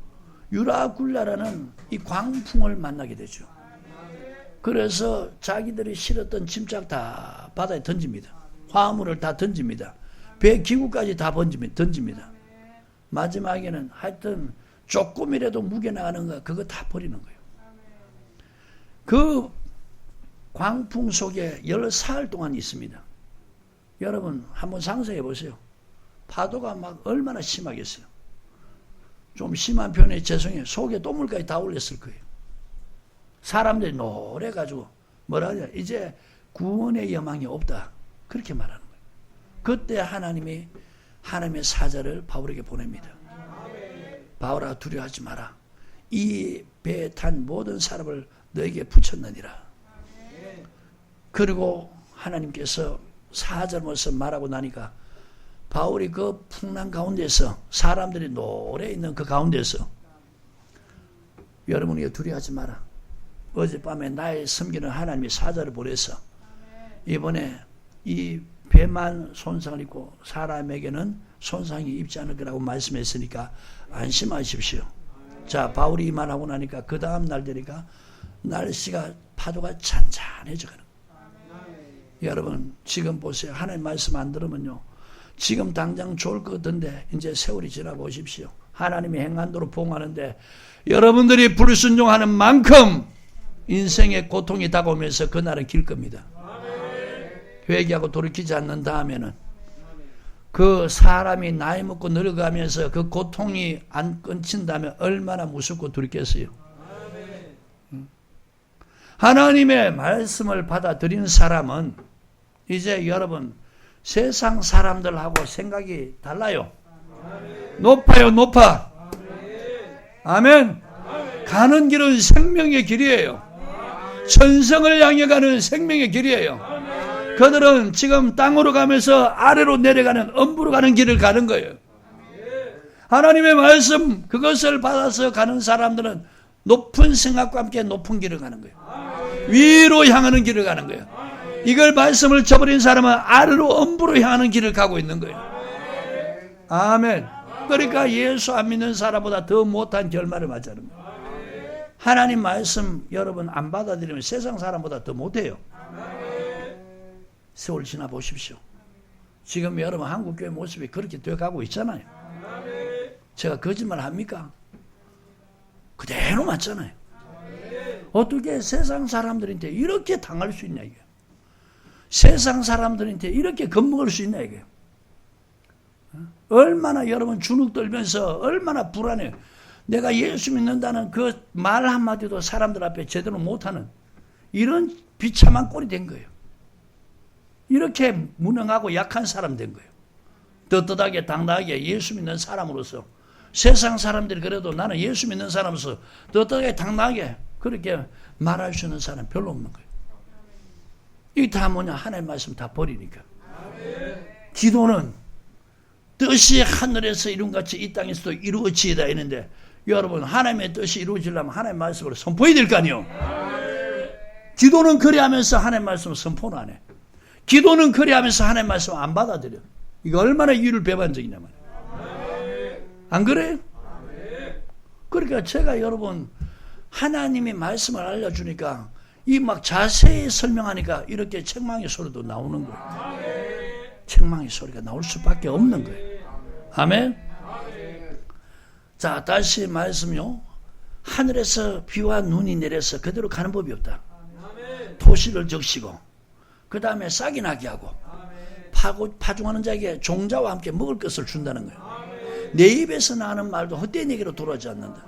유라굴라라는 이 광풍을 만나게 되죠. 그래서 자기들이 실었던 짐짝 다 바다에 던집니다. 화물을 다 던집니다. 배 기구까지 다 던집니다. 마지막에는 하여튼 조금이라도 무게 나가는 거 그거 다 버리는 거예요. 그 광풍 속에 10사흘 동안 있습니다. 여러분 한번 상상해 보세요. 파도가 막 얼마나 심하겠어요. 좀 심한 표현에 죄송해요. 속에 똥물까지 다 올렸을 거예요. 사람들이 노래가지고 뭐라 하냐 이제 구원의 여망이 없다 그렇게 말하는 거예요. 그때 하나님의 사자를 바울에게 보냅니다. 바울아 두려워하지 마라. 이 배에 탄 모든 사람을 너에게 붙였느니라. 그리고 하나님께서 사자로서 말하고 나니까 바울이 그 풍랑 가운데서 사람들이 노래 있는 그 가운데서 여러분이 두려워하지 마라. 어젯밤에 나의 섬기는 하나님이 사자를 보내서 이번에 이 배만 손상을 입고 사람에게는 손상이 입지 않을 거라고 말씀했으니까 안심하십시오. 자, 바울이 이 말하고 나니까 그 다음 날 되니까 날씨가 파도가 잔잔해져 가는 거예요. 여러분 지금 보세요. 하나님 말씀 안 들으면요, 지금 당장 좋을 것 같은데 이제 세월이 지나 보십시오. 하나님이 행한도로 봉하는데 여러분들이 불순종하는 만큼 인생의 고통이 다가오면서 그날은 길 겁니다. 회개하고 돌이키지 않는 다음에는 그 사람이 나이 먹고 늙어가면서 그 고통이 안 끊친다면 얼마나 무섭고 두렵겠어요. 하나님의 말씀을 받아들인 사람은 이제 여러분 세상 사람들하고 생각이 달라요. 높아요, 높아. 아멘. 가는 길은 생명의 길이에요. 천성을 향해 가는 생명의 길이에요. 그들은 지금 땅으로 가면서 아래로 내려가는 엄부로 가는 길을 가는 거예요. 하나님의 말씀 그것을 받아서 가는 사람들은 높은 생각과 함께 높은 길을 가는 거예요. 위로 향하는 길을 가는 거예요. 이걸 말씀을 저버린 사람은 아래로 엄부로 향하는 길을 가고 있는 거예요. 아멘. 그러니까 예수 안 믿는 사람보다 더 못한 결말을 맞이하는 거예요. 하나님 말씀 여러분 안 받아들이면 세상 사람보다 더 못해요. 세월 지나 보십시오. 지금 여러분 한국교회 모습이 그렇게 되어가고 있잖아요. 제가 거짓말 합니까? 그대로 맞잖아요. 어떻게 세상 사람들한테 이렇게 당할 수 있냐 이게. 세상 사람들한테 이렇게 겁먹을 수 있냐 이게. 얼마나 여러분 주눅 들면서 얼마나 불안해요. 내가 예수 믿는다는 그 말 한마디도 사람들 앞에 제대로 못하는 이런 비참한 꼴이 된 거예요. 이렇게 무능하고 약한 사람 된 거예요. 떳떳하게 당당하게 예수 믿는 사람으로서 세상 사람들이 그래도 나는 예수 믿는 사람으로서 떳떳하게 당당하게 그렇게 말할 수 있는 사람 별로 없는 거예요. 이게 다 뭐냐? 하나님의 말씀 다 버리니까. 기도는 뜻이 하늘에서 이룬같이 이 땅에서도 이루어지이다 했는데 여러분 하나님의 뜻이 이루어지려면 하나님의 말씀을 선포해야 될 거 아니에요. 기도는 그래하면서 하나님의 말씀을 선포는 안 해. 기도는 그래하면서 하나님의 말씀을 안 받아들여. 이거 얼마나 이유를 배반적이냐 말이에요. 안 그래요? 그러니까 제가 여러분 하나님의 말씀을 알려주니까 이 막 자세히 설명하니까 이렇게 책망의 소리도 나오는 거예요. 책망의 소리가 나올 수밖에 없는 거예요. 아멘. 자, 다시 말씀요. 하늘에서 비와 눈이 내려서 그대로 가는 법이 없다. 토시를 적시고 그 다음에 싹이 나게 하고 파종하는 자에게 종자와 함께 먹을 것을 준다는 거예요. 내 입에서 나는 말도 헛되이 내게로 돌아오지 않는다.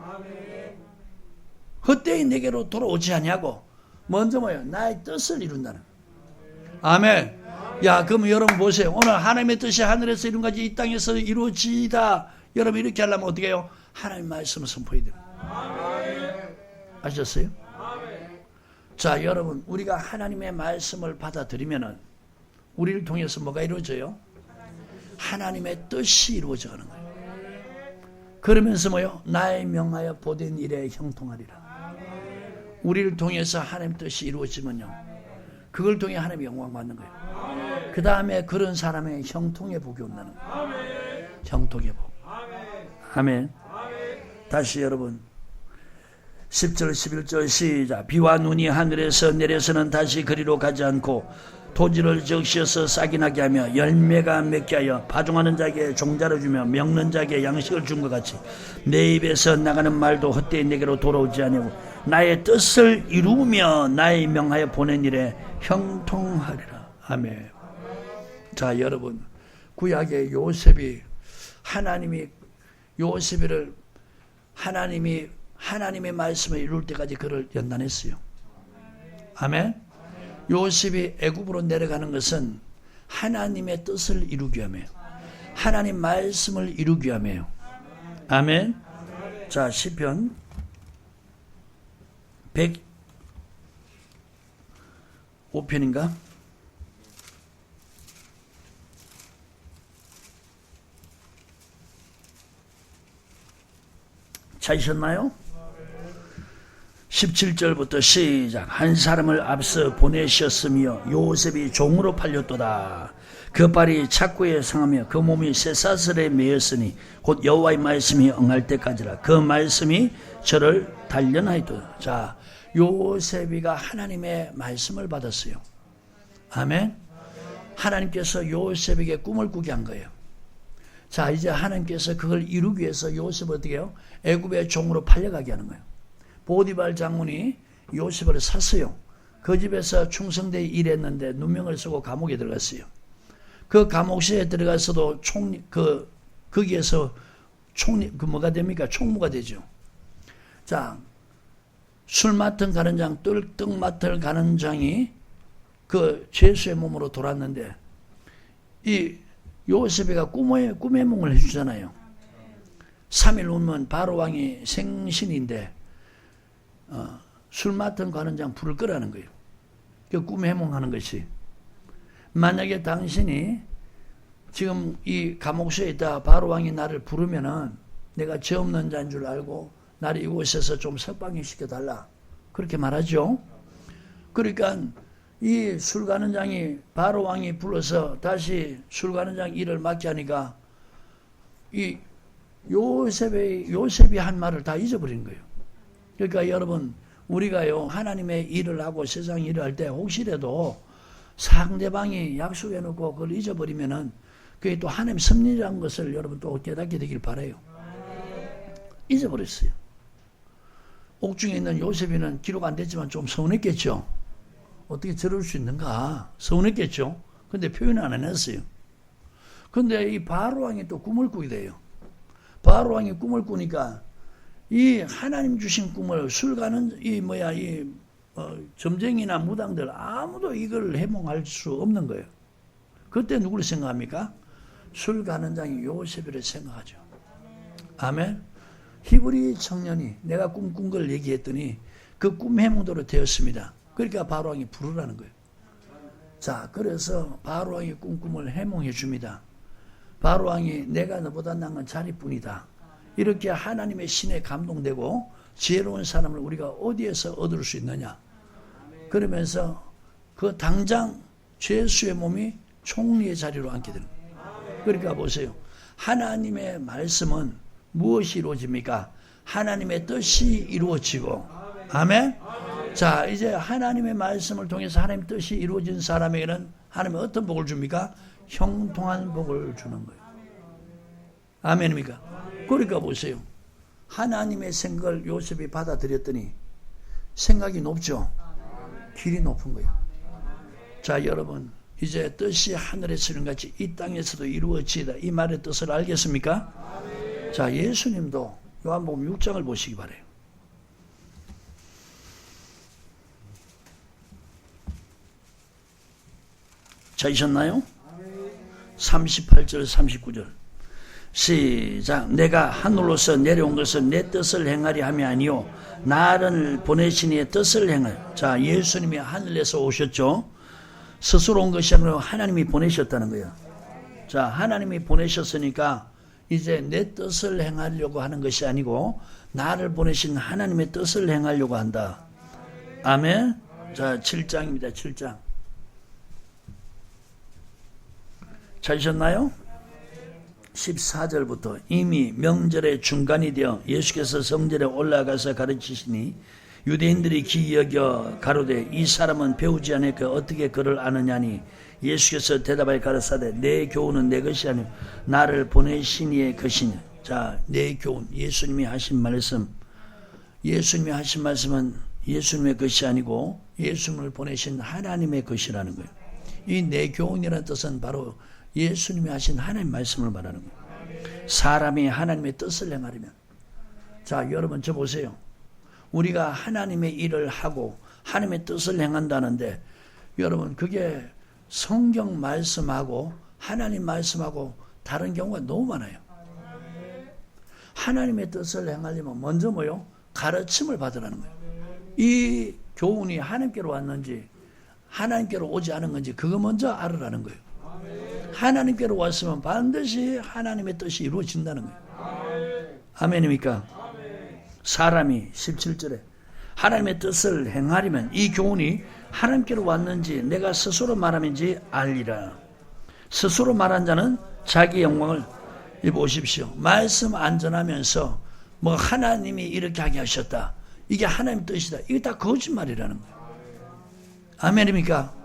헛되이 내게로 돌아오지 않냐고 먼저 뭐예요? 나의 뜻을 이룬다는 거예요. 아멘. 야, 그럼 여러분 보세요. 오늘 하나님의 뜻이 하늘에서 이룬같이 이 땅에서 이루어지다. 여러분 이렇게 하려면 어떻게 해요? 하나님의 말씀을 선포해야 됩니다. 아셨어요? 자, 여러분 우리가 하나님의 말씀을 받아들이면은 우리를 통해서 뭐가 이루어져요? 하나님의 뜻이 이루어져가는 거예요. 그러면서 뭐요? 나의 명하여 보된 일에 형통하리라. 우리를 통해서 하나님 뜻이 이루어지면요, 그걸 통해 하나님의 영광 받는 거예요. 그 다음에 그런 사람의 형통의 복이 온다는 거예요. 형통의 복. 아멘. 다시 여러분 10절 11절 시작. 비와 눈이 하늘에서 내려서는 다시 그리로 가지 않고 토지를 적시어서 싹이 나게 하며 열매가 맺게 하여 파종하는 자에게 종자를 주며 먹는 자에게 양식을 준 것 같이 내 입에서 나가는 말도 헛되이 내게로 돌아오지 아니하고 나의 뜻을 이루며 나의 명하여 보낸 일에 형통하리라. 아멘. 자, 여러분 구약의 요셉이 요셉을 하나님의 말씀을 이룰 때까지 그를 연단했어요. 아멘. 요셉이 애굽으로 내려가는 것은 하나님의 뜻을 이루기 위함이에요. 하나님 말씀을 이루기 위함이에요. 아멘. 자, 시편 105편인가? 찾으셨나요? 17절부터 시작. 한 사람을 앞서 보내셨으며 요셉이 종으로 팔렸도다. 그 발이 착고에 상하며 그 몸이 쇠사슬에 매였으니 곧 여호와의 말씀이 응할 때까지라. 그 말씀이 저를 단련하였도다. 자, 요셉이가 하나님의 말씀을 받았어요. 아멘. 하나님께서 요셉에게 꿈을 꾸게 한 거예요. 자, 이제 하나님께서 그걸 이루기 위해서 요셉을 어떻게 해요? 애굽의 종으로 팔려가게 하는 거예요. 보디발 장군이 요셉을 샀어요. 그 집에서 충성되이 일했는데 누명을 쓰고 감옥에 들어갔어요. 그 감옥실에 들어가서도 거기에서 뭐가 됩니까? 총무가 되죠. 자, 술 맡은 가는 장, 떡 맡을 가는 장이 그 죄수의 몸으로 돌았는데, 이 요셉이가 꿈의夢을 해주잖아요. 3일 후면 바로 왕이 생신인데, 술 맡은 가는 장 불을 끄라는 거예요. 그 꿈의 해몽하는 것이. 만약에 당신이 지금 이 감옥소에 있다 바로 왕이 나를 부르면은 내가 죄 없는 자인 줄 알고 나를 이곳에서 좀 석방해 시켜달라. 그렇게 말하죠. 그러니까 이 술 가는 장이 바로 왕이 불러서 다시 술 가는 장 일을 맡게 하니까 이 요셉이 한 말을 다 잊어버린 거예요. 그러니까 여러분, 우리가요, 하나님의 일을 하고 세상 일을 할 때 혹시라도 상대방이 약속해놓고 그걸 잊어버리면은 그게 또 하나님 섭리라는 것을 여러분 또 깨닫게 되길 바라요. 잊어버렸어요. 옥중에 있는 요셉이는 기록 안 됐지만 좀 서운했겠죠. 어떻게 저럴 수 있는가? 서운했겠죠. 근데 표현을 안 해냈어요. 근데 이 바로왕이 또 꿈을 꾸게 돼요. 바로왕이 꿈을 꾸니까 이 하나님 주신 꿈을 술 가는 점쟁이나 무당들 아무도 이걸 해몽할 수 없는 거예요. 그때 누구를 생각합니까? 술 가는 장이 요셉을 생각하죠. 아멘. 히브리 청년이 내가 꿈꾼 걸 얘기했더니 그 꿈 해몽대로 되었습니다. 그러니까 바로왕이 부르라는 거예요. 자, 그래서 바로왕이 꿈을 해몽해 줍니다. 바로왕이 내가 너보다 나은 자리뿐이다. 이렇게 하나님의 신에 감동되고 지혜로운 사람을 우리가 어디에서 얻을 수 있느냐. 그러면서 그 당장 죄수의 몸이 총리의 자리로 앉게 되는 거예요. 그러니까 보세요. 하나님의 말씀은 무엇이 이루어집니까? 하나님의 뜻이 이루어지고. 아멘. 자, 이제 하나님의 말씀을 통해서 하나님의 뜻이 이루어진 사람에게는 하나님은 어떤 복을 줍니까? 형통한 복을 주는 거예요. 아멘입니까? 그러니까 보세요. 하나님의 생각을 요셉이 받아들였더니 생각이 높죠? 길이 높은 거예요. 자, 여러분, 이제 뜻이 하늘에서 이룬 같이 이 땅에서도 이루어지다. 이 말의 뜻을 알겠습니까? 자, 예수님도 요한복음 6장을 보시기 바라요. 찾으셨나요? 38절 39절 시작. 내가 하늘로서 내려온 것은 내 뜻을 행하리 함이 아니요 나를 보내신 이의 뜻을 행할. 자, 예수님이 하늘에서 오셨죠. 스스로 온 것이 아니라 하나님이 보내셨다는 거예요. 자, 하나님이 보내셨으니까 이제 내 뜻을 행하려고 하는 것이 아니고 나를 보내신 하나님의 뜻을 행하려고 한다. 아멘. 자, 7장입니다. 7장 찾으셨나요? 14절부터 이미 명절의 중간이 되어 예수께서 성전에 올라가서 가르치시니 유대인들이 기이 여겨 가로되 이 사람은 배우지 않으니까 어떻게 그를 아느냐니 예수께서 대답하여 가라사대 내 교훈은 내 것이 아니요 나를 보내신 이의 것이니. 자, 내 교훈, 예수님이 하신 말씀은 예수님의 것이 아니고 예수님을 보내신 하나님의 것이라는 거예요. 이 내 교훈이라는 뜻은 바로 예수님이 하신 하나님 말씀을 말하는 거예요. 사람이 하나님의 뜻을 행하려면. 자, 여러분 저 보세요. 우리가 하나님의 일을 하고 하나님의 뜻을 행한다는데 여러분 그게 성경 말씀하고 하나님 말씀하고 다른 경우가 너무 많아요. 하나님의 뜻을 행하려면 먼저 뭐요? 가르침을 받으라는 거예요. 이 교훈이 하나님께로 왔는지 하나님께로 오지 않은 건지 그거 먼저 알으라는 거예요. 하나님께로 왔으면 반드시 하나님의 뜻이 이루어진다는 거예요. 아멘입니까? 사람이 17절에 하나님의 뜻을 행하려면 이 교훈이 하나님께로 왔는지 내가 스스로 말하는지 알리라. 스스로 말한 자는 자기 영광을 보십시오. 말씀 안전하면서 뭐 하나님이 이렇게 하게 하셨다. 이게 하나님의 뜻이다. 이게 다 거짓말이라는 거예요. 아멘입니까?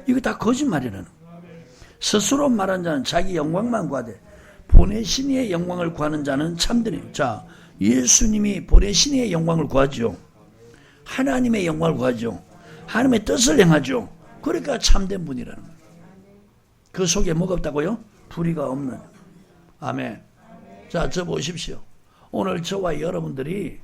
이거 다 거짓말이라는 거예요. 스스로 말한 자는 자기 영광만 구하되 보내신 이의 영광을 구하는 자는 참되니. 자, 예수님이 보내신 이의 영광을 구하죠. 하나님의 영광을 구하죠. 하나님의 뜻을 행하죠. 그러니까 참된 분이라는 거예요. 그 속에 뭐가 없다고요? 불의가 없는. 아멘. 자, 저 보십시오. 오늘 저와 여러분들이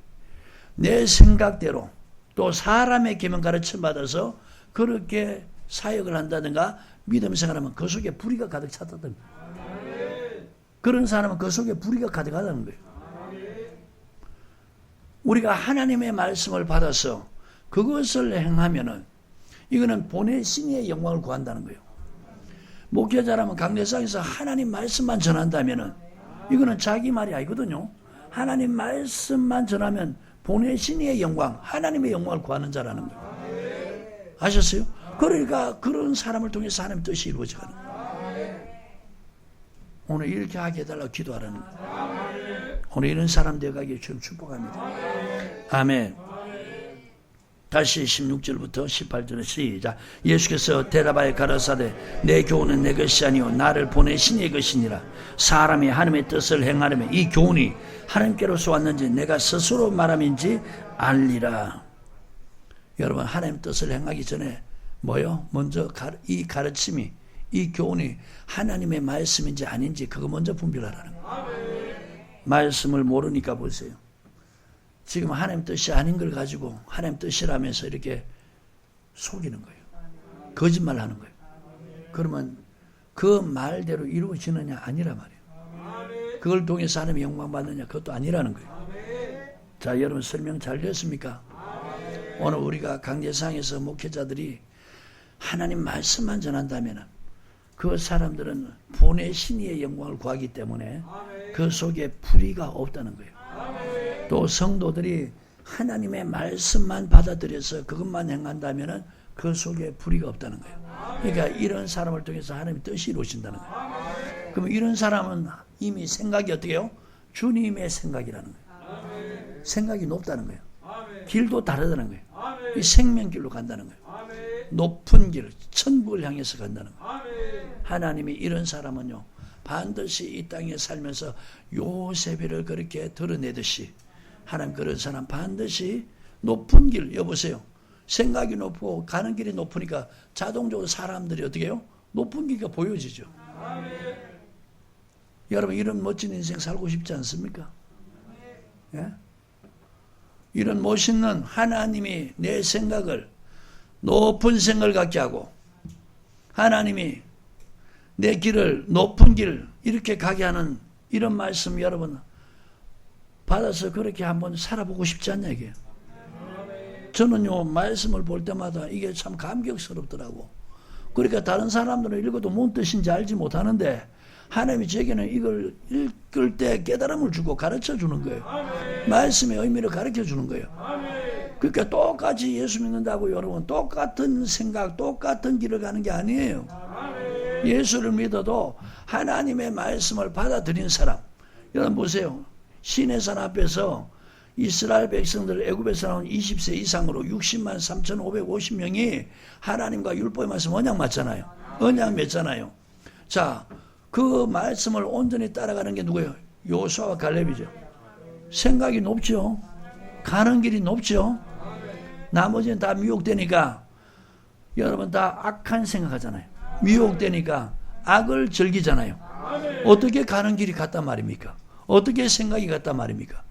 내 생각대로 또 사람의 계명 가르침 받아서 그렇게 사역을 한다든가 믿음 생활하면 그 속에 불의가 가득 찼다는 거예요. 그런 사람은 그 속에 불의가 가득하다는 거예요. 우리가 하나님의 말씀을 받아서 그것을 행하면은 이거는 보내신 이의 영광을 구한다는 거예요. 목회자라면 강대상에서 하나님 말씀만 전한다면은 이거는 자기 말이 아니거든요. 하나님 말씀만 전하면 보내신 이의 영광, 하나님의 영광을 구하는 자라는 거예요. 아셨어요? 그러니까 그런 사람을 통해서 하나님 뜻이 이루어지는 거예요. 오늘 이렇게 하게 해달라고 기도하라는 거예요. 오늘 이런 사람 되어가기를 주님 축복합니다. 아멘. 다시 16절부터 18절에 시작. 예수께서 대답하여 가라사대 내 교훈은 내 것이 아니요 나를 보내신 이의 것이니라. 사람이 하나님의 뜻을 행하려면 이 교훈이 하나님께로서 왔는지 내가 스스로 말함인지 알리라. 여러분, 하나님 뜻을 행하기 전에 뭐요? 먼저 이 가르침이, 이 교훈이 하나님의 말씀인지 아닌지 그거 먼저 분별하라는 거예요. 말씀을 모르니까 보세요. 지금 하나님 뜻이 아닌 걸 가지고 하나님 뜻이라면서 이렇게 속이는 거예요. 거짓말하는 거예요. 그러면 그 말대로 이루어지느냐? 아니라 말이에요. 그걸 통해서 하나님의 영광 받느냐? 그것도 아니라는 거예요. 자, 여러분 설명 잘 됐습니까? 오늘 우리가 강제상에서 목회자들이 하나님 말씀만 전한다면 그 사람들은 보내신 이의 영광을 구하기 때문에 그 속에 불의가 없다는 거예요. 또 성도들이 하나님의 말씀만 받아들여서 그것만 행한다면 그 속에 불의가 없다는 거예요. 그러니까 이런 사람을 통해서 하나님의 뜻이 이루어진다는 거예요. 그럼 이런 사람은 이미 생각이 어떻게 해요? 주님의 생각이라는 거예요. 생각이 높다는 거예요. 길도 다르다는 거예요. 이 생명길로 간다는 거예요. 높은 길, 천국을 향해서 간다는 거예요. 하나님이 이런 사람은요 반드시 이 땅에 살면서 요셉을 그렇게 드러내듯이 하나님 그런 사람 반드시 높은 길, 여보세요. 생각이 높고 가는 길이 높으니까 자동적으로 사람들이 어떻게 해요? 높은 길이 보여지죠. 여러분 이런 멋진 인생 살고 싶지 않습니까? 예? 이런 멋있는 하나님이 내 생각을 높은 생각을 갖게 하고 하나님이 내 길을 높은 길 이렇게 가게 하는 이런 말씀 여러분 받아서 그렇게 한번 살아보고 싶지 않냐 이게. 저는요 말씀을 볼 때마다 이게 참 감격스럽더라고. 그러니까 다른 사람들은 읽어도 뭔 뜻인지 알지 못하는데 하나님이 제게는 이걸 읽을 때 깨달음을 주고 가르쳐 주는 거예요. 말씀의 의미를 가르쳐 주는 거예요. 그러니까 똑같이 예수 믿는다고 여러분 똑같은 생각 똑같은 길을 가는 게 아니에요. 예수를 믿어도 하나님의 말씀을 받아들인 사람. 여러분 보세요. 시내산 앞에서 이스라엘 백성들 애굽에서 나온 20세 이상으로 60만 3,550명이 하나님과 율법의 말씀 언약 맞잖아요. 언약 맺잖아요. 자, 그 말씀을 온전히 따라가는 게 누구예요? 요수아와 갈렙이죠. 생각이 높죠. 가는 길이 높죠. 나머지는 다 미혹되니까 여러분 다 악한 생각하잖아요. 미혹되니까 악을 즐기잖아요. 어떻게 가는 길이 같단 말입니까? 어떻게 생각이 같단 말입니까?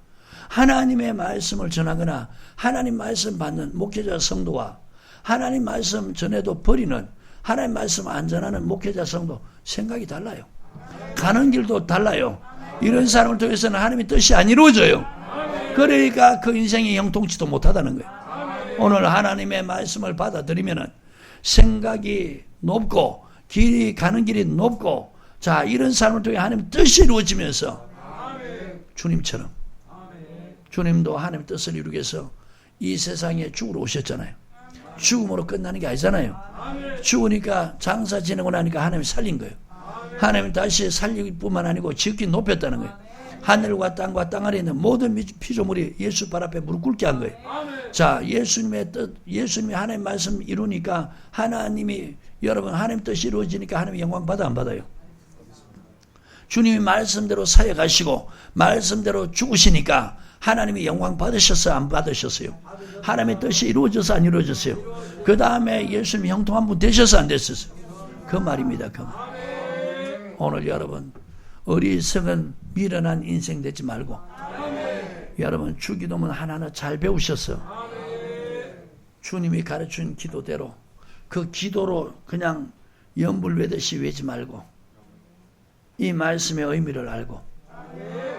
하나님의 말씀을 전하거나 하나님 말씀 받는 목회자 성도와 하나님 말씀 전해도 버리는 하나님 말씀 안 전하는 목회자 성도 생각이 달라요. 가는 길도 달라요. 이런 사람을 통해서는 하나님의 뜻이 안 이루어져요. 그러니까 그 인생이 형통치도 못하다는 거예요. 오늘 하나님의 말씀을 받아들이면은 생각이 높고 길이 가는 길이 높고 자 이런 사람을 통해 하나님의 뜻이 이루어지면서 주님처럼 주님도 하나님의 뜻을 이루기 위해서 이 세상에 죽으러 오셨잖아요. 죽음으로 끝나는 게 아니잖아요. 죽으니까 장사 지내고 나니까 하나님이 살린 거예요. 하나님이 다시 살리기 뿐만 아니고 지극히 높였다는 거예요. 하늘과 땅과 땅 아래 있는 모든 피조물이 예수 발 앞에 무릎 꿇게 한 거예요. 자, 예수님의 뜻, 예수님이 하나님 말씀 이루니까 하나님이 여러분 하나님 뜻이 이루어지니까 하나님 영광 받아 안 받아요? 주님이 말씀대로 사역하시고 말씀대로 죽으시니까 하나님이 영광 받으셨어요? 안 받으셨어요? 하나님의 뜻이 이루어져서 안 이루어졌어요? 그 다음에 예수님 형통한 분 되셔서 안 됐었어요? 그 말입니다. 그 말. 오늘 여러분 어리석은 미련한 인생 되지 말고 여러분 주기도문 하나하나 잘 배우셔서 주님이 가르친 기도대로 그 기도로 그냥 연불 외듯이 외지 말고 이 말씀의 의미를 알고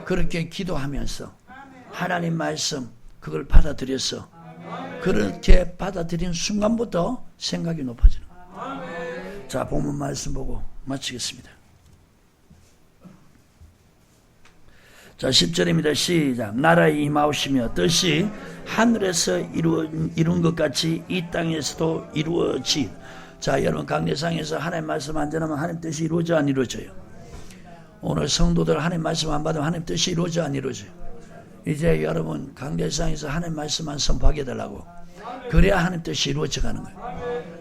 그렇게 기도하면서 하나님 말씀 그걸 받아들여서 그렇게 받아들인 순간부터 생각이 높아지는 거예요. 자, 본문 말씀 보고 마치겠습니다. 자, 10절입니다. 시작. 나라에 임하오시며 뜻이 하늘에서 이룬 것 같이 이 땅에서도 이루어지. 자, 여러분 강대상에서 하나님 말씀 안 전하면 하나님 뜻이 이루어져 안 이루어져요? 오늘 성도들 하나님 말씀 안 받으면 하나님 뜻이 이루어져 안 이루어져요? 이제 여러분 강대상에서 하나님 말씀만 선포하게 해달라고. 그래야 하나님 뜻이 이루어져 가는 거예요.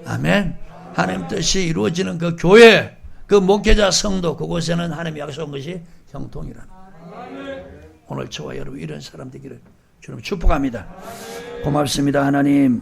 아멘. 하나님 뜻이 이루어지는 그 교회, 그 목회자 성도, 그곳에는 하나님이 약속한 것이 형통이라는 거예요. 오늘 저와 여러분 이런 사람 되기를 주님 축복합니다. 고맙습니다. 하나님.